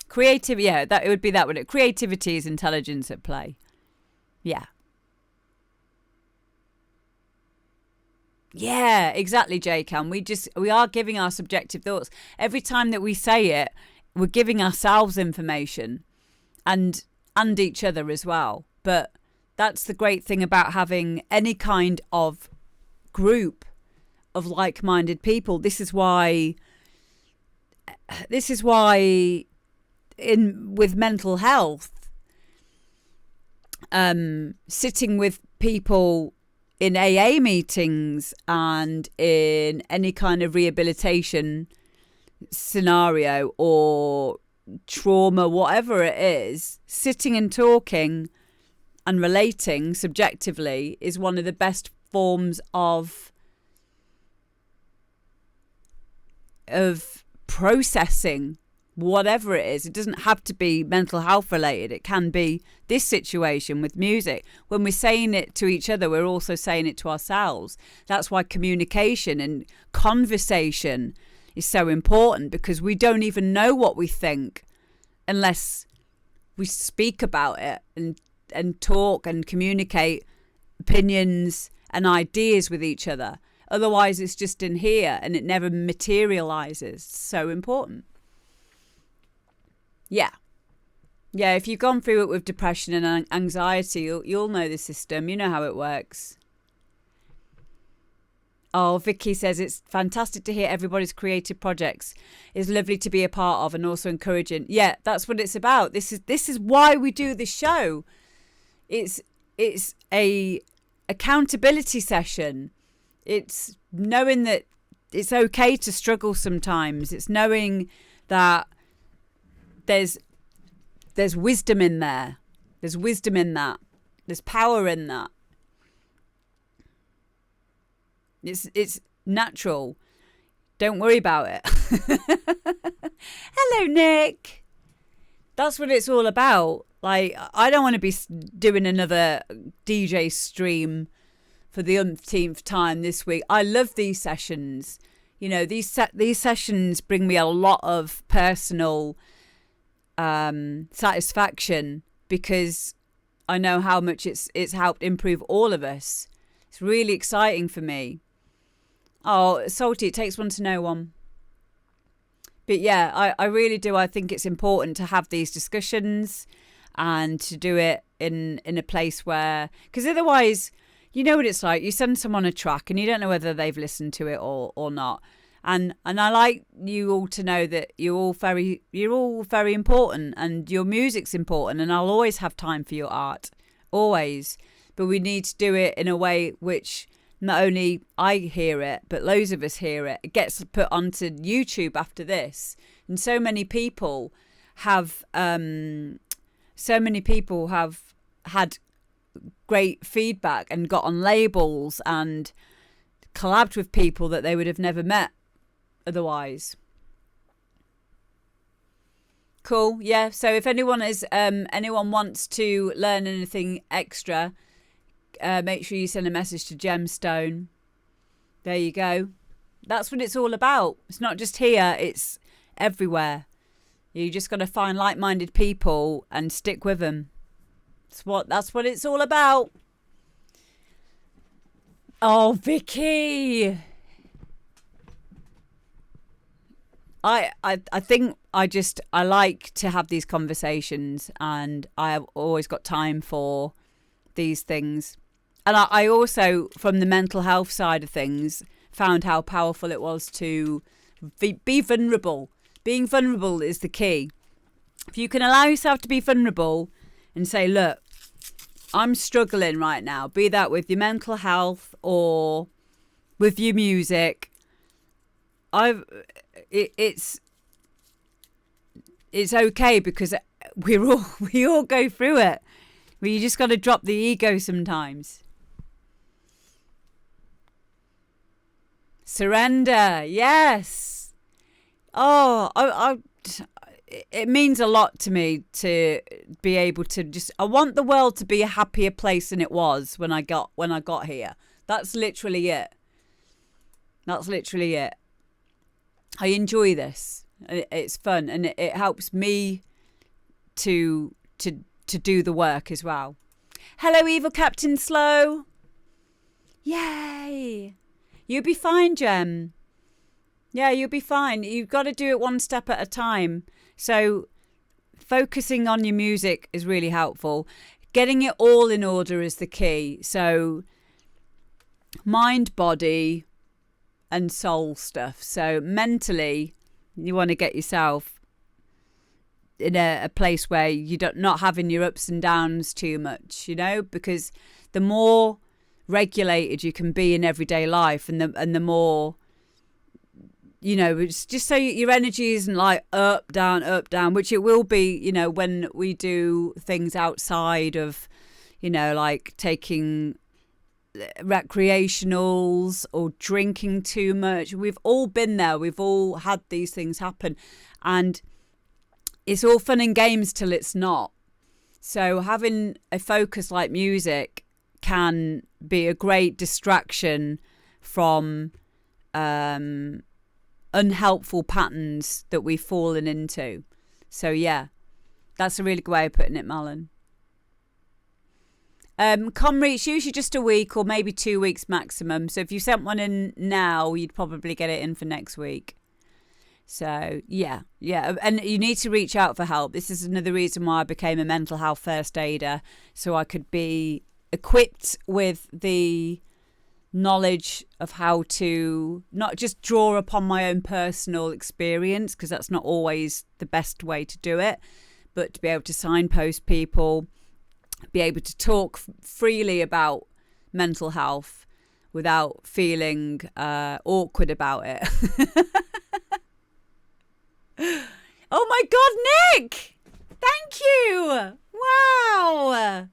Creative, yeah, that it would be that, wouldn't it? Creativity is intelligence at play. Yeah. Yeah, exactly, J-Cam. We are giving our subjective thoughts. Every time that we say it, we're giving ourselves information and each other as well. But that's the great thing about having any kind of group of like-minded people. This is why with mental health, sitting with people in AA meetings and in any kind of rehabilitation scenario or trauma, whatever it is, sitting and talking and relating subjectively is one of the best forms of processing whatever it is. It doesn't have to be mental health related. It can be this situation with music. When we're saying it to each other, we're also saying it to ourselves. That's why communication and conversation is so important, because we don't even know what we think unless we speak about it and talk and communicate opinions and ideas with each other. Otherwise, it's just in here and it never materializes. So important. Yeah. Yeah, if you've gone through it with depression and anxiety, you'll know the system. You know how it works. Oh, Vicky says it's fantastic to hear everybody's creative projects. It's lovely to be a part of and also encouraging. Yeah, that's what it's about. This is why we do this show. It's a accountability session. It's knowing that it's okay to struggle sometimes. It's knowing that there's wisdom in there. There's wisdom in that. There's power in that. It's natural. Don't worry about it. Hello, Nick. That's what it's all about. Like, I don't want to be doing another DJ stream for the umpteenth time this week. I love these sessions. You know, these sessions bring me a lot of personal satisfaction, because I know how much it's helped improve all of us. It's really exciting for me. Oh, Salty, it takes one to know one. But yeah, I really do. I think it's important to have these discussions and to do it in a place where, because otherwise, you know what it's like. You send someone a track and you don't know whether they've listened to it or not. And I like you all to know that you're all very important, and your music's important, and I'll always have time for your art, always. But we need to do it in a way which not only I hear it, but loads of us hear it. It gets put onto YouTube after this, and so many people have had great feedback and got on labels and collabed with people that they would have never met otherwise. Cool. Yeah. So if anyone wants to learn anything extra, make sure you send a message to Gemstone. There you go. That's what it's all about. It's not just here, it's everywhere. You just got to find like-minded people and stick with them. That's what it's all about. Oh, Vicky. I think I like to have these conversations, and I have always got time for these things. And I also, from the mental health side of things, found how powerful it was to be vulnerable. Being vulnerable is the key. If you can allow yourself to be vulnerable and say, look, I'm struggling right now, be that with your mental health or with your music, it's okay, because we all go through it. You just got to drop the ego sometimes. Surrender, yes. Oh, it means a lot to me to be able to just. I want the world to be a happier place than it was when I got here. That's literally it. I enjoy this. It's fun, and it helps me to do the work as well. Hello, Evil Captain Slow. Yay. You'll be fine, Gem. Yeah, you'll be fine. You've got to do it one step at a time. So focusing on your music is really helpful. Getting it all in order is the key. So mind, body, and soul stuff. So mentally, you want to get yourself in a place where you're not having your ups and downs too much, because the more regulated you can be in everyday life, and the more, it's just so your energy isn't like up, down, which it will be, when we do things outside of, like taking recreationals or drinking too much. We've all been there. We've all had these things happen, and it's all fun and games till it's not. So having a focus like music can be a great distraction from unhelpful patterns that we've fallen into. So yeah, that's a really good way of putting it, Malin. Comreach, usually just a week or maybe 2 weeks maximum. So if you sent one in now, you'd probably get it in for next week. So yeah. And you need to reach out for help. This is another reason why I became a mental health first aider, so I could be equipped with the knowledge of how to not just draw upon my own personal experience, because that's not always the best way to do it, but to be able to signpost people, be able to talk freely about mental health without feeling awkward about it. Oh my God, Nick! Thank you! Wow!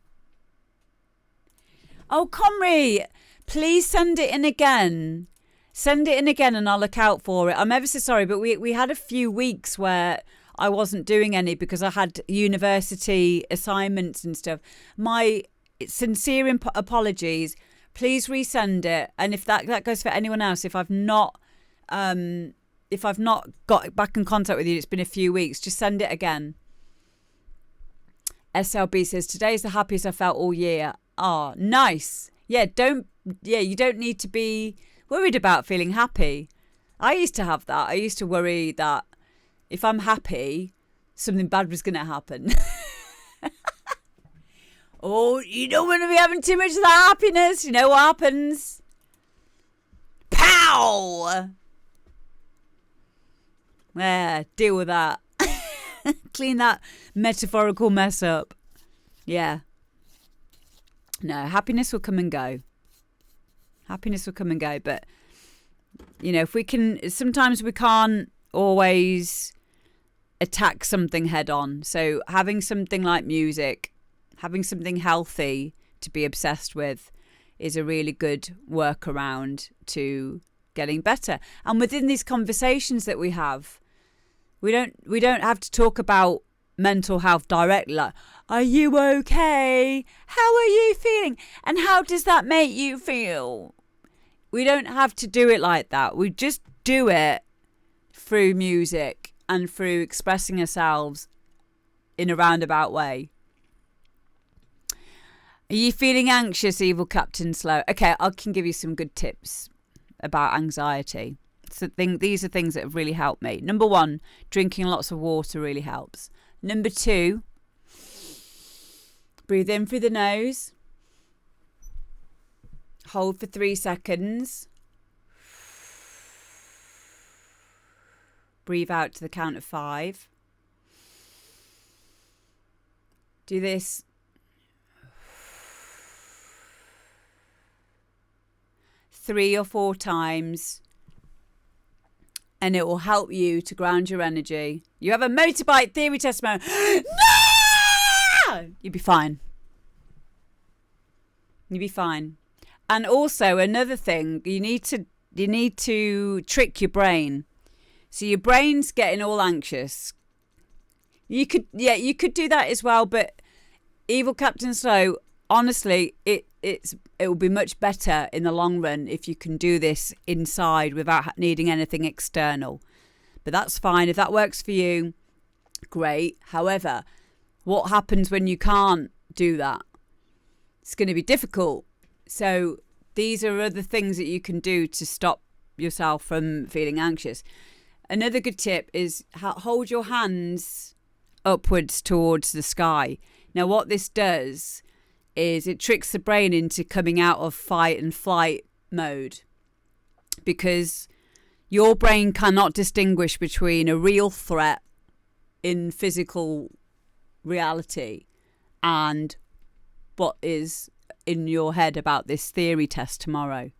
Oh, Comrie, please send it in again. Send it in again and I'll look out for it. I'm ever so sorry, but we had a few weeks where I wasn't doing any because I had university assignments and stuff. My sincere apologies. Please resend it. And if that goes for anyone else, if I've not got back in contact with you, it's been a few weeks, just send it again. SLB says, today's the happiest I felt all year. Oh, nice. You don't need to be worried about feeling happy. I used to have that. I used to worry that if I'm happy, something bad was going to happen. Oh, you don't want to be having too much of that happiness. You know what happens? Pow! Yeah, deal with that. Clean that metaphorical mess up. Yeah. No, happiness will come and go. Happiness will come and go. But, if we can, sometimes we can't always attack something head on. So having something like music, having something healthy to be obsessed with is a really good workaround to getting better. And within these conversations that we have, we don't have to talk about mental health directly, like, are you okay? How are you feeling? And how does that make you feel? We don't have to do it like that. We just do it through music and through expressing ourselves in a roundabout way. Are you feeling anxious, Evil Captain Slow? Okay, I can give you some good tips about anxiety. So these are things that have really helped me. Number 1, drinking lots of water really helps. Number 2, breathe in through the nose. Hold for 3 seconds. Breathe out to the count of 5. Do this 3 or 4 times. And it will help you to ground your energy. You have a motorbike theory test moment. No! You'll be fine. You'll be fine. And also another thing, you need to trick your brain. So your brain's getting all anxious. You could do that as well, but Evil Captain Slow, honestly, it will be much better in the long run if you can do this inside without needing anything external. But that's fine. If that works for you, great. However, what happens when you can't do that? It's going to be difficult. So these are other things that you can do to stop yourself from feeling anxious. Another good tip is hold your hands upwards towards the sky. Now, what this does is it tricks the brain into coming out of fight and flight mode, because your brain cannot distinguish between a real threat in physical reality and what is in your head about this theory test tomorrow.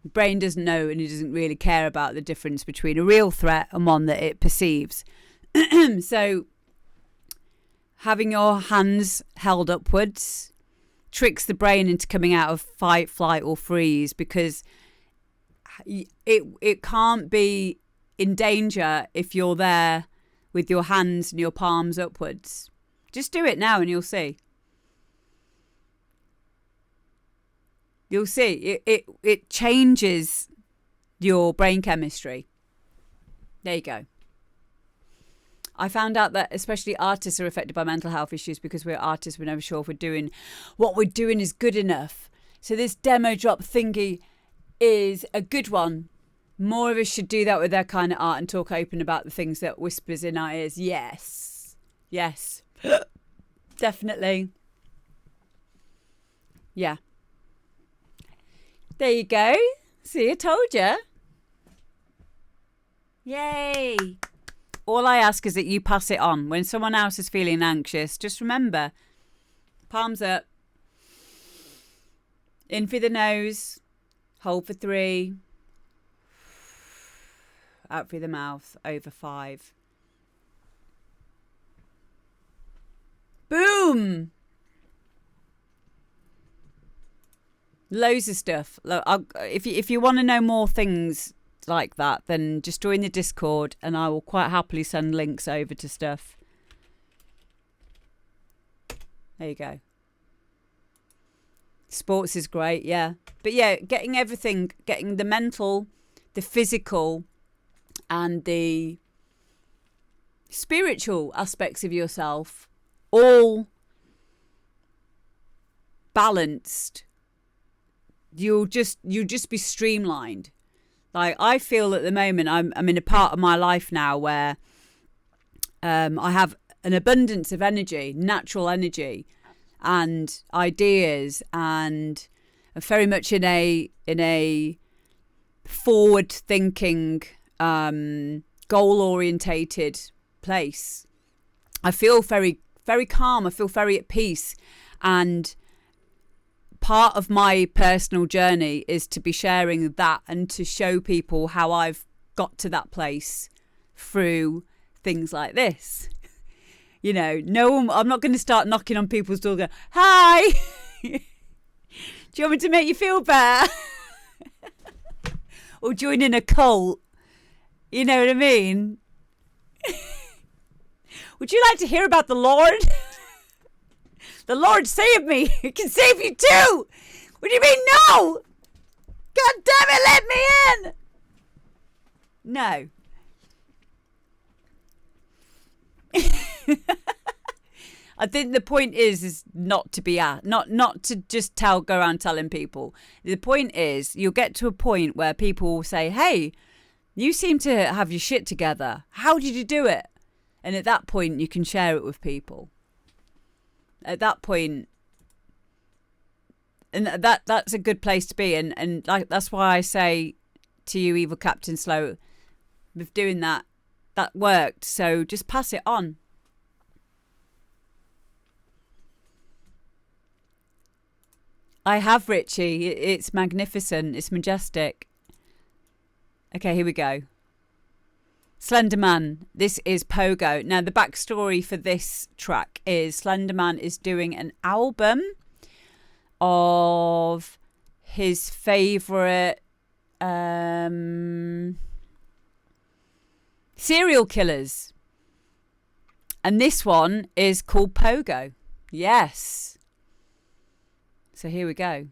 The brain doesn't know, and it doesn't really care about the difference between a real threat and one that it perceives. So having your hands held upwards tricks the brain into coming out of fight, flight or freeze, because it can't be in danger if you're there with your hands and your palms upwards. Just do it now and you'll see. You'll see. It changes your brain chemistry. There you go. I found out that especially artists are affected by mental health issues because we're artists. We're never sure if what we're doing is good enough. So this demo drop thingy is a good one. More of us should do that with their kind of art and talk open about the things that whispers in our ears. Yes. Yes. Definitely. Yeah. There you go. See, I told you. Yay. All I ask is that you pass it on. When someone else is feeling anxious, just remember, palms up. In through the nose, hold for 3, out through the mouth, over 5. Boom! Loads of stuff. If you want to know more things like that, then just join the Discord and I will quite happily send links over to stuff. There you go. Sports is great, yeah. But yeah, getting everything, getting the mental, the physical, and the spiritual aspects of yourself all balanced, you'll just be streamlined. Like, I feel at the moment I'm in a part of my life now where I have an abundance of energy, natural energy, and ideas, and I'm very much in a forward thinking, goal orientated place. I feel very, very calm. I feel very at peace, and part of my personal journey is to be sharing that and to show people how I've got to that place through things like this. You know, I'm not going to start knocking on people's door going, hi, do you want me to make you feel better? Or join in a cult. You know what I mean? Would you like to hear about the Lord? The Lord saved me. He can save you too. What do you mean no? God damn it, let me in. No. I think the point is not to be not to just go around telling people. The point is you'll get to a point where people will say, hey, you seem to have your shit together. How did you do it? And at that point you can share it with people. At that point, and that's a good place to be, and like that's why I say to you, Evil Captain Slow, with doing that worked, so just pass it on. I have, Richie. It's magnificent. It's majestic. Okay, here we go. Slenderman. This is Pogo. Now, the backstory for this track is Slenderman is doing an album of his favourite serial killers. And this one is called Pogo. Yes. So here we go.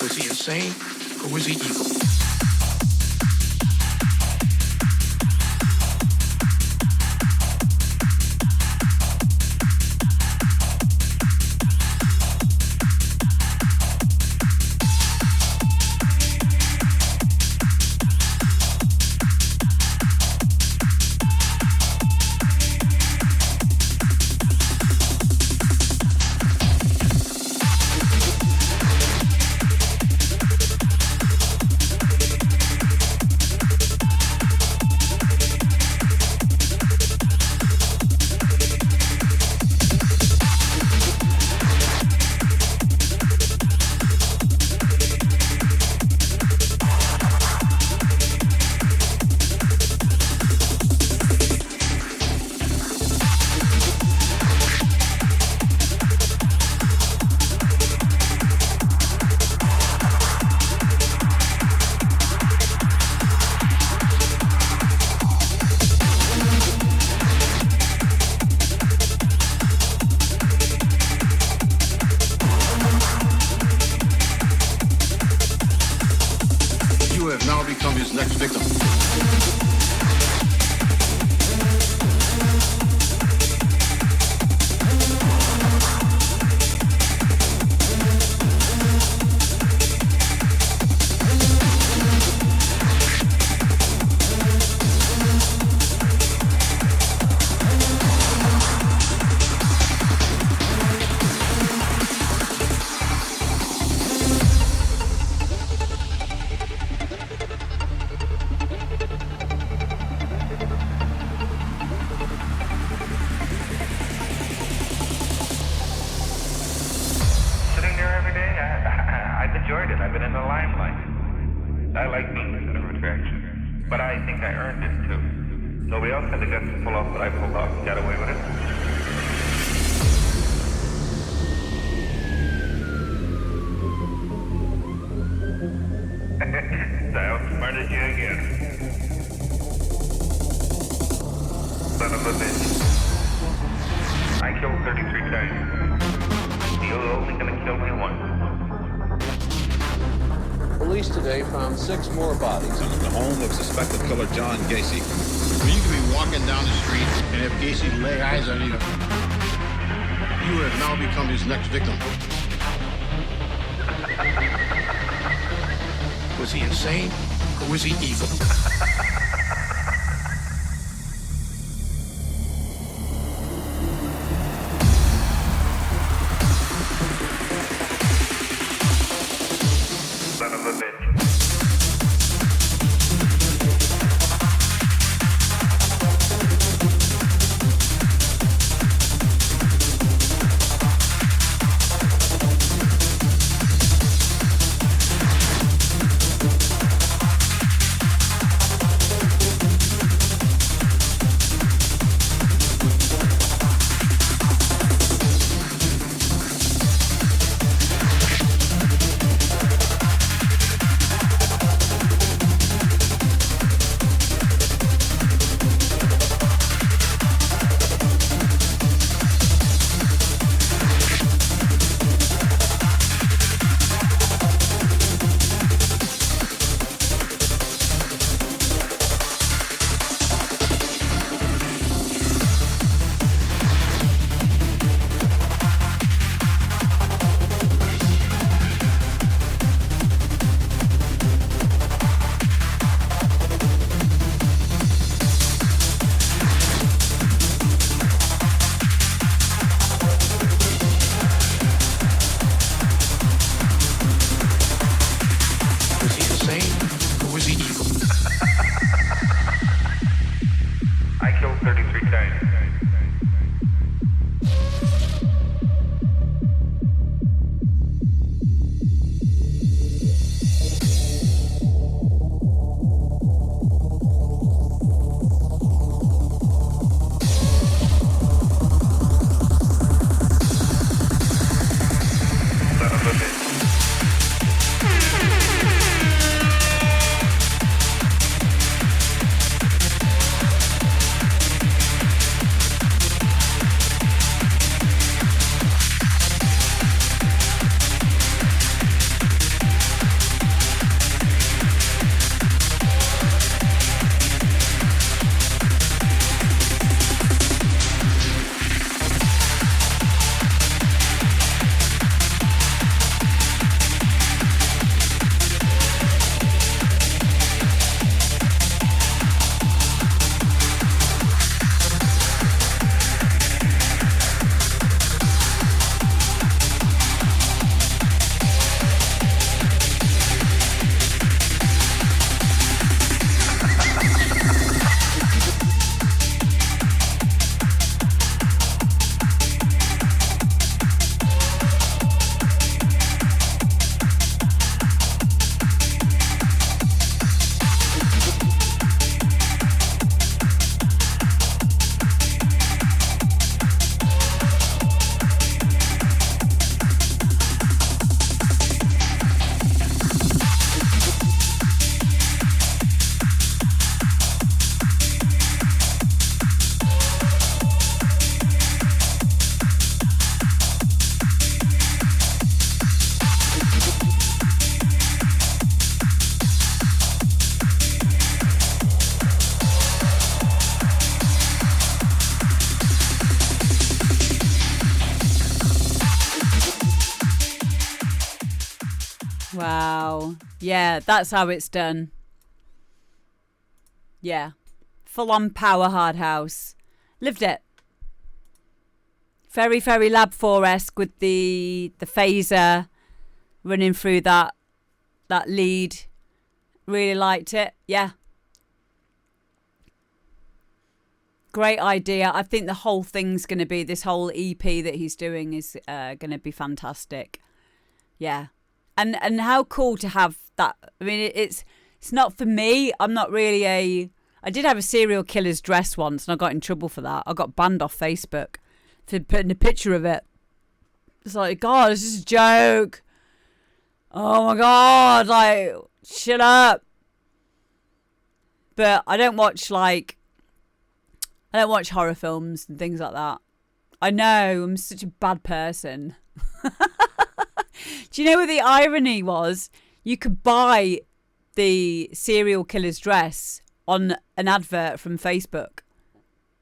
Was he insane or was he evil? You have now become his next victim. I earned it too. Nobody else had the guts to pull off what I pulled off and got away with it. So I outsmarted you again. Son of a bitch. I killed 33 times. You're only gonna kill me once. Police today found 6 more bodies. In the home of suspected killer John Gacy. You could be walking down the street, and if Gacy lay eyes on you, you would have now become his next victim. Was he insane, or was he evil? Son of a bitch. I killed 33 times. Son of a bitch. Wow. Yeah, that's how it's done. Yeah. Full on power hard house. Lived it. Very, very Lab 4-esque with the phaser running through that lead. Really liked it. Yeah. Great idea. I think the whole thing's going to be, this whole EP that he's doing is going to be fantastic. Yeah. And how cool to have that. I mean, it's not for me. I'm not really I did have a serial killer's dress once, and I got in trouble for that. I got banned off Facebook for putting a picture of it. It's like, God, this is a joke. Oh my God, like, shut up. But I don't watch horror films and things like that. I know, I'm such a bad person. Do you know what the irony was? You could buy the serial killer's dress on an advert from Facebook.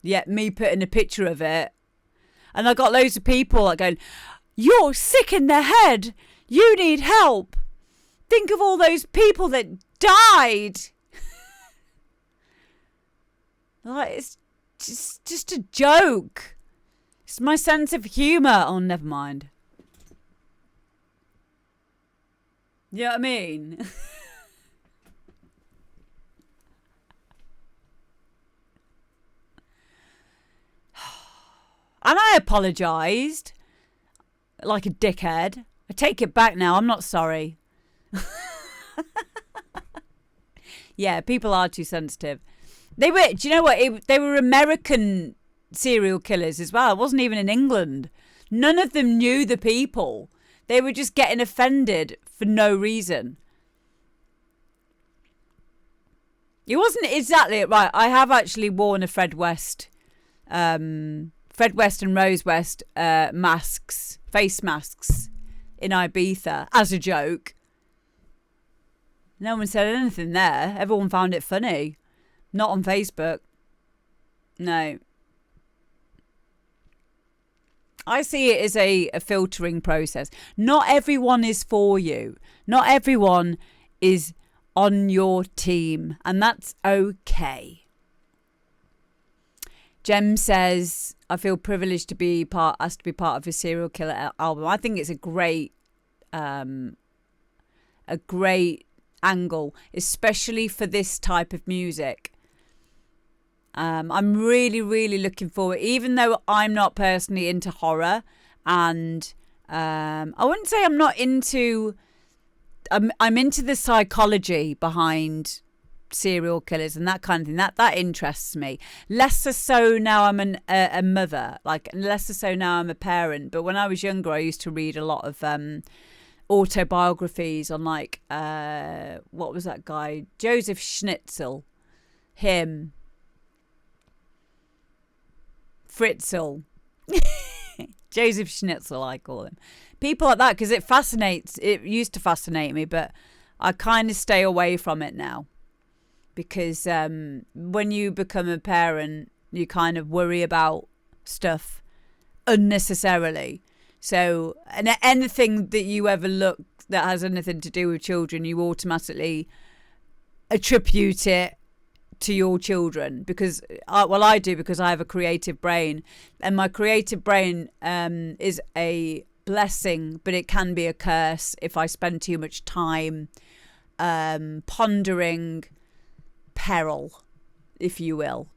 Yet me putting a picture of it. And I got loads of people like going, you're sick in the head. You need help. Think of all those people that died. Like, it's just a joke. It's my sense of humour. Oh, never mind. You know what I mean? And I apologised. Like a dickhead. I take it back now. I'm not sorry. Yeah, people are too sensitive. They were, do you know what? They were American serial killers as well. It wasn't even in England. None of them knew the people. They were just getting offended for no reason. It wasn't exactly right. I have actually worn a Fred West and Rose West masks, face masks in Ibiza as a joke. No one said anything there. Everyone found it funny. Not on Facebook. No. I see it as a filtering process. Not everyone is for you. Not everyone is on your team. And that's okay. Jem says, I feel privileged to be part of a serial killer album. I think it's a great angle, especially for this type of music. I'm really, really looking forward, even though I'm not personally into horror, and I wouldn't say I'm not into, I'm into the psychology behind serial killers and that kind of thing. That interests me. Less so now I'm a mother, like less so now I'm a parent. But when I was younger, I used to read a lot of autobiographies on like what was that guy, Joseph Schnitzel, him, Fritzl, Joseph Schnitzel, I call him, people like that, because it used to fascinate me, but I kind of stay away from it now, because when you become a parent, you kind of worry about stuff unnecessarily. So, and anything that you ever look that has anything to do with children, you automatically attribute it to your children, because I do, because I have a creative brain, and my creative brain is a blessing, but it can be a curse if I spend too much time pondering peril, if you will.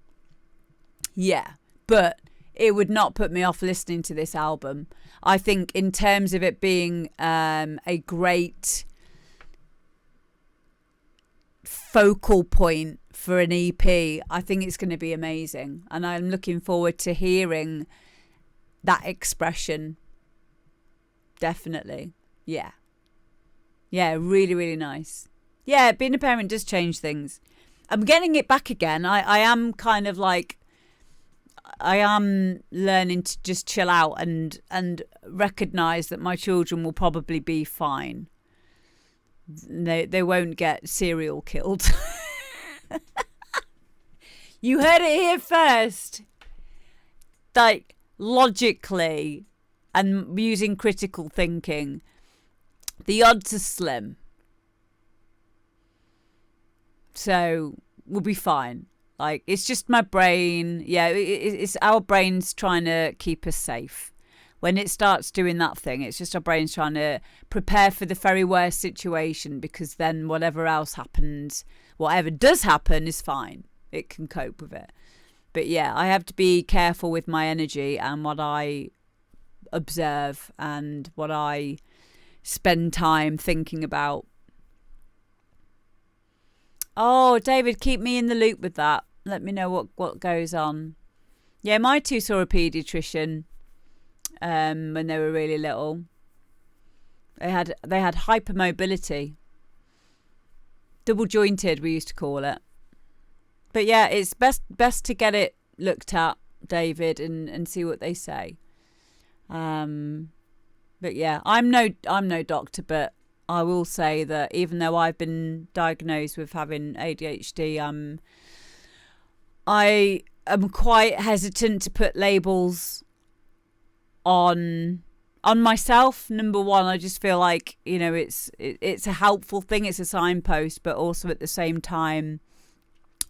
Yeah, but it would not put me off listening to this album. I think in terms of it being a great focal point for an EP, I think it's going to be amazing, and I'm looking forward to hearing that expression. Definitely. Yeah, really, really nice. Yeah, being a parent does change things. I'm getting it back again. I am kind of like, I am learning to just chill out and recognise that my children will probably be fine. They won't get serial killed. You heard it here first. Like, logically and using critical thinking, the odds are slim. So we'll be fine. Like, it's just my brain. Yeah, it's our brains trying to keep us safe. When it starts doing that thing, it's just our brains trying to prepare for the very worst situation, because then whatever else happens, whatever does happen is fine. It can cope with it. But yeah, I have to be careful with my energy and what I observe and what I spend time thinking about. Oh, David, keep me in the loop with that. Let me know what goes on. Yeah, my two saw a paediatrician when they were really little. They had hypermobility. Double jointed, we used to call it. But yeah, it's best to get it looked at, David, and see what they say. But yeah, I'm no doctor, but I will say that even though I've been diagnosed with having ADHD, I am quite hesitant to put labels on myself. Number one, I just feel like, you know, it's a helpful thing, it's a signpost, but also at the same time,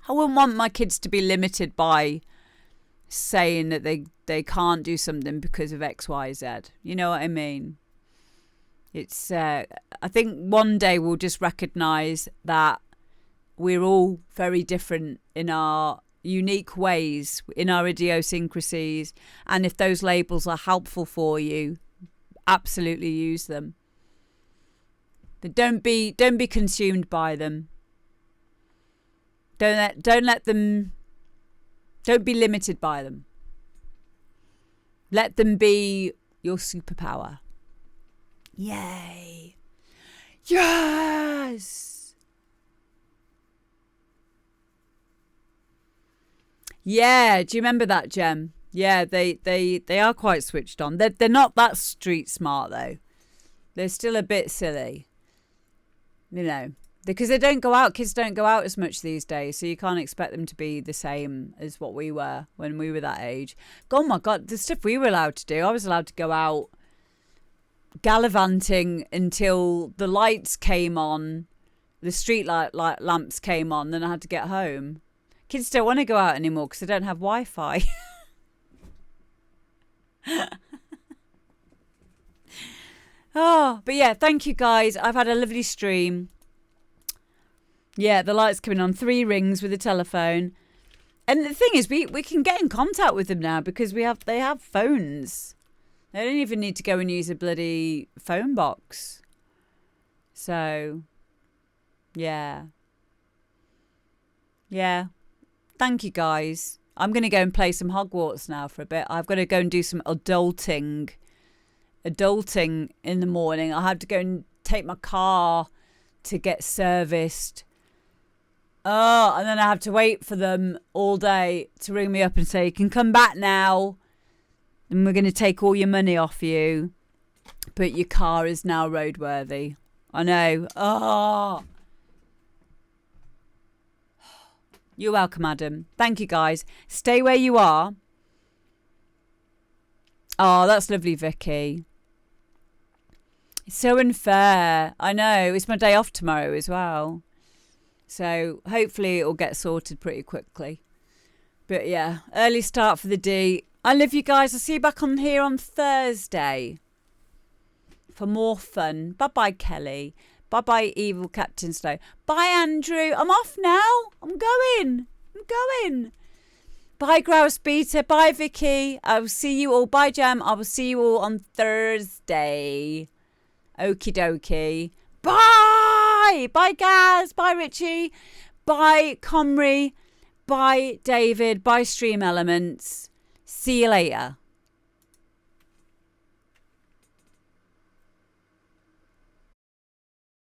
I wouldn't want my kids to be limited by saying that they can't do something because of X, Y, Z. You know what I mean? It's I think one day we'll just recognise that we're all very different in our unique ways, in our idiosyncrasies, and if those labels are helpful for you, absolutely use them. But don't be consumed by them. Don't let them. Don't be limited by them. Let them be your superpower. Yay! Yes! Yeah, do you remember that, Jem? Yeah, they are quite switched on. They're not that street smart though. They're still a bit silly. You know, because they don't go out. Kids don't go out as much these days, so you can't expect them to be the same as what we were when we were that age. Oh my God, the stuff we were allowed to do. I was allowed to go out gallivanting until the lights came on, the street light lamps came on, then I had to get home. Kids don't want to go out anymore because they don't have Wi-Fi. Oh, but yeah, thank you guys. I've had a lovely stream. Yeah, the light's coming on. 3 rings with a telephone. And the thing is, we can get in contact with them now because they have phones. They don't even need to go and use a bloody phone box. So, yeah. Yeah. Thank you, guys. I'm going to go and play some Hogwarts now for a bit. I've got to go and do some adulting in the morning. I have to go and take my car to get serviced. Oh, and then I have to wait for them all day to ring me up and say, you can come back now and we're going to take all your money off you, but your car is now roadworthy. I know. Oh. You're welcome, Adam. Thank you, guys. Stay where you are. Oh, that's lovely, Vicky. It's so unfair. I know. It's my day off tomorrow as well. So hopefully it'll get sorted pretty quickly. But yeah, early start for the D. I love you guys. I'll see you back on here on Thursday for more fun. Bye-bye, Kelly. Bye-bye, Evil Captain Snow. Bye, Andrew. I'm off now. I'm going. Bye, Grouse Beater. Bye, Vicky. I will see you all. Bye, Jam. I will see you all on Thursday. Okie dokie. Bye. Bye, Gaz. Bye, Richie. Bye, Comrie. Bye, David. Bye, Stream Elements. See you later.